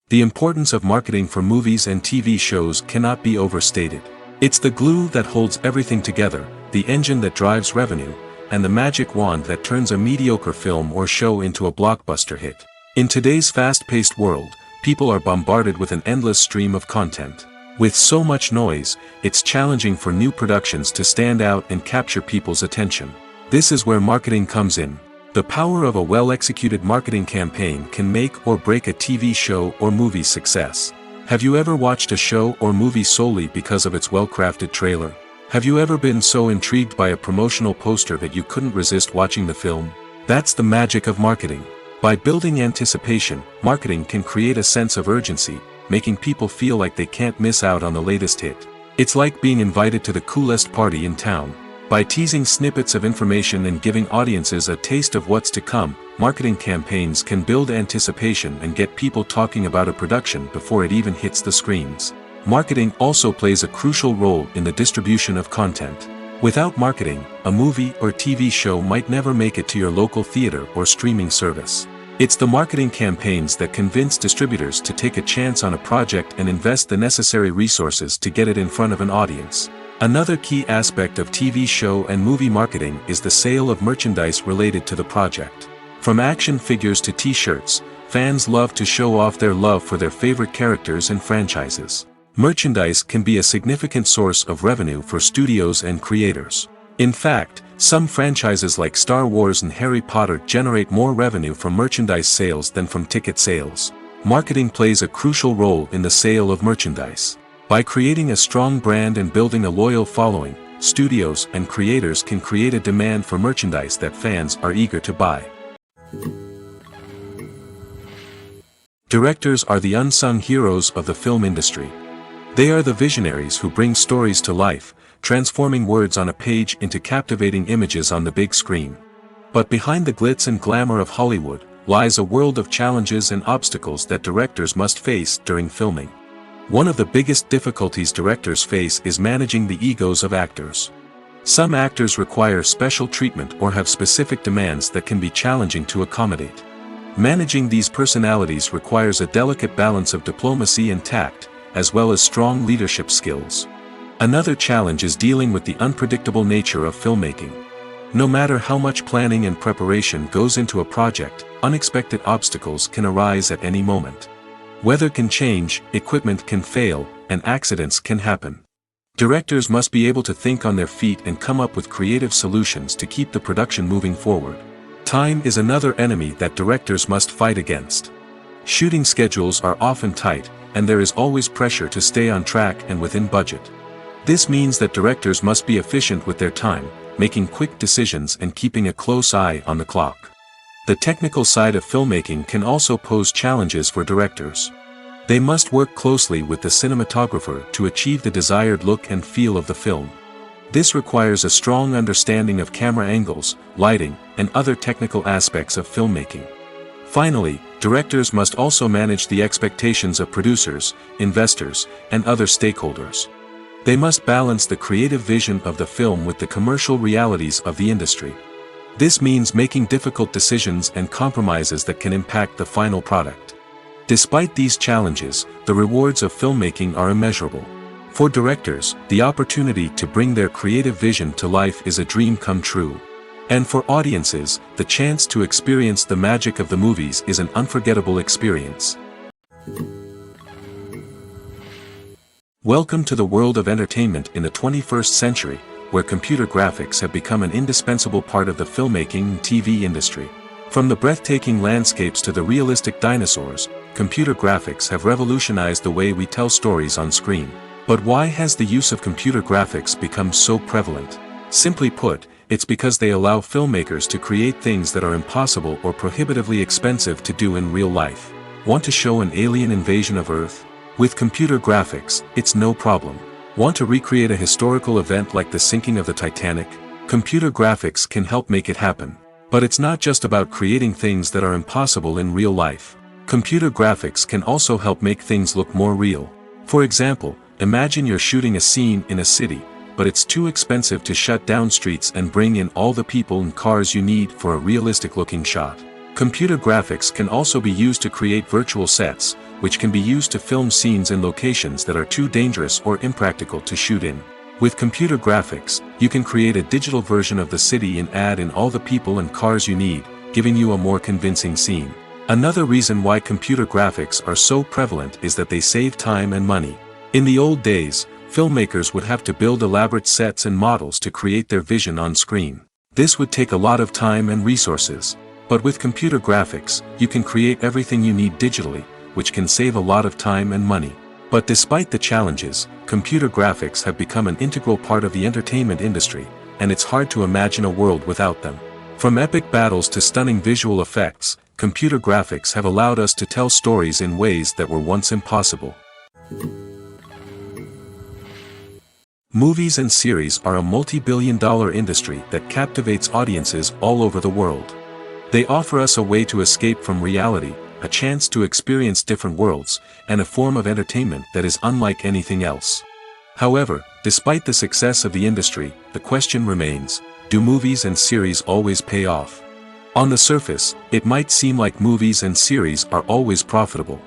A: The importance of marketing for movies and TV shows cannot be overstated. It's the glue that holds everything together, the engine that drives revenue, and the magic wand that turns a mediocre film or show into a blockbuster hit. In today's fast-paced world, people are bombarded with an endless stream of content. With so much noise, it's challenging for new productions to stand out and capture people's attention. This is where marketing comes in. The power of a well-executed marketing campaign can make or break a TV show or movie's success. Have you ever watched a show or movie solely because of its well-crafted trailer? Have you ever been so intrigued by a promotional poster that you couldn't resist watching the film? That's the magic of marketing. By building anticipation, marketing can create a sense of urgency, making people feel like they can't miss out on the latest hit. It's like being invited to the coolest party in town. By teasing snippets of information and giving audiences a taste of what's to come, marketing campaigns can build anticipation and get people talking about a production before it even hits the screens. Marketing also plays a crucial role in the distribution of content. Without marketing, a movie or TV show might never make it to your local theater or streaming service. It's the marketing campaigns that convince distributors to take a chance on a project and invest the necessary resources to get it in front of an audience. Another key aspect of TV show and movie marketing is the sale of merchandise related to the project. From action figures to t-shirts, fans love to show off their love for their favorite characters and franchises. Merchandise can be a significant source of revenue for studios and creators. In fact, some franchises like Star Wars and Harry Potter generate more revenue from merchandise sales than from ticket sales. Marketing plays a crucial role in the sale of merchandise. By creating a strong brand and building a loyal following, studios and creators can create a demand for merchandise that fans are eager to buy. Directors are the unsung heroes of the film industry. They are the visionaries who bring stories to life, transforming words on a page into captivating images on the big screen. But behind the glitz and glamour of Hollywood, lies a world of challenges and obstacles that directors must face during filming. One of the biggest difficulties directors face is managing the egos of actors. Some actors require special treatment or have specific demands that can be challenging to accommodate. Managing these personalities requires a delicate balance of diplomacy and tact, as well as strong leadership skills. Another challenge is dealing with the unpredictable nature of filmmaking. No matter how much planning and preparation goes into a project, unexpected obstacles can arise at any moment. Weather can change, equipment can fail, and accidents can happen. Directors must be able to think on their feet and come up with creative solutions to keep the production moving forward. Time is another enemy that directors must fight against. Shooting schedules are often tight, and there is always pressure to stay on track and within budget. This means that directors must be efficient with their time, making quick decisions and keeping a close eye on the clock. The technical side of filmmaking can also pose challenges for directors. They must work closely with the cinematographer to achieve the desired look and feel of the film. This requires a strong understanding of camera angles, lighting, and other technical aspects of filmmaking. Finally, directors must also manage the expectations of producers, investors, and other stakeholders. They must balance the creative vision of the film with the commercial realities of the industry. This means making difficult decisions and compromises that can impact the final product. Despite these challenges, the rewards of filmmaking are immeasurable. For directors, the opportunity to bring their creative vision to life is a dream come true. And for audiences, the chance to experience the magic of the movies is an unforgettable experience. Welcome to the world of entertainment in the 21st century, where computer graphics have become an indispensable part of the filmmaking and TV industry. From the breathtaking landscapes to the realistic dinosaurs, computer graphics have revolutionized the way we tell stories on screen. But why has the use of computer graphics become so prevalent? Simply put, it's because they allow filmmakers to create things that are impossible or prohibitively expensive to do in real life. Want to show an alien invasion of Earth? With computer graphics, it's no problem. Want to recreate a historical event like the sinking of the Titanic? Computer graphics can help make it happen. But it's not just about creating things that are impossible in real life. Computer graphics can also help make things look more real. For example, imagine you're shooting a scene in a city, but it's too expensive to shut down streets and bring in all the people and cars you need for a realistic-looking shot. Computer graphics can also be used to create virtual sets, which can be used to film scenes in locations that are too dangerous or impractical to shoot in. With computer graphics, you can create a digital version of the city and add in all the people and cars you need, giving you a more convincing scene. Another reason why computer graphics are so prevalent is that they save time and money. In the old days, filmmakers would have to build elaborate sets and models to create their vision on screen. This would take a lot of time and resources. But with computer graphics, you can create everything you need digitally, which can save a lot of time and money. But despite the challenges, computer graphics have become an integral part of the entertainment industry, and it's hard to imagine a world without them. From epic battles to stunning visual effects, computer graphics have allowed us to tell stories in ways that were once impossible. Movies and series are a multi-billion-dollar industry that captivates audiences all over the world. They offer us a way to escape from reality, a chance to experience different worlds, and a form of entertainment that is unlike anything else. However, despite the success of the industry, the question remains, do movies and series always pay off? On the surface, it might seem like movies and series are always profitable.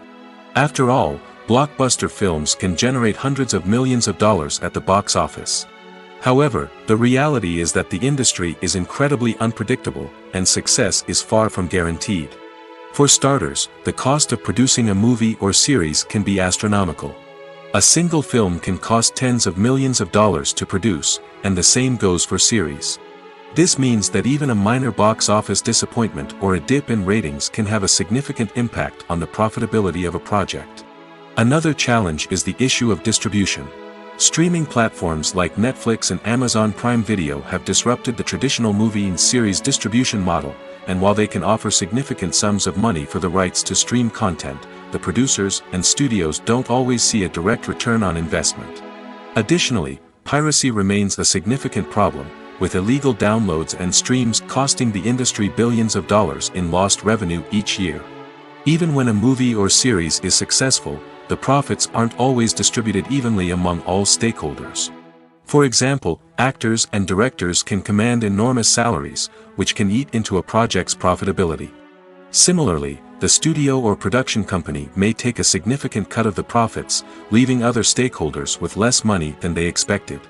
A: After all, blockbuster films can generate hundreds of millions of dollars at the box office. However, the reality is that the industry is incredibly unpredictable, and success is far from guaranteed. For starters, the cost of producing a movie or series can be astronomical. A single film can cost tens of millions of dollars to produce, and the same goes for series. This means that even a minor box office disappointment or a dip in ratings can have a significant impact on the profitability of a project. Another challenge is the issue of distribution. Streaming platforms like Netflix and Amazon Prime Video have disrupted the traditional movie and series distribution model, and while they can offer significant sums of money for the rights to stream content, the producers and studios don't always see a direct return on investment. Additionally, piracy remains a significant problem, with illegal downloads and streams costing the industry billions of dollars in lost revenue each year. Even when a movie or series is successful, the profits aren't always distributed evenly among all stakeholders. For example, actors and directors can command enormous salaries, which can eat into a project's profitability. Similarly, the studio or production company may take a significant cut of the profits, leaving other stakeholders with less money than they expected.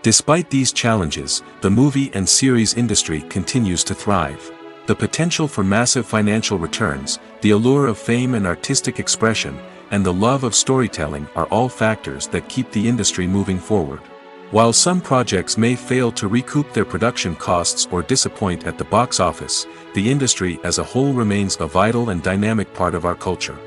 A: Despite these challenges, the movie and series industry continues to thrive. The potential for massive financial returns, the allure of fame and artistic expression, and the love of storytelling are all factors that keep the industry moving forward. While some projects may fail to recoup their production costs or disappoint at the box office, the industry as a whole remains a vital and dynamic part of our culture.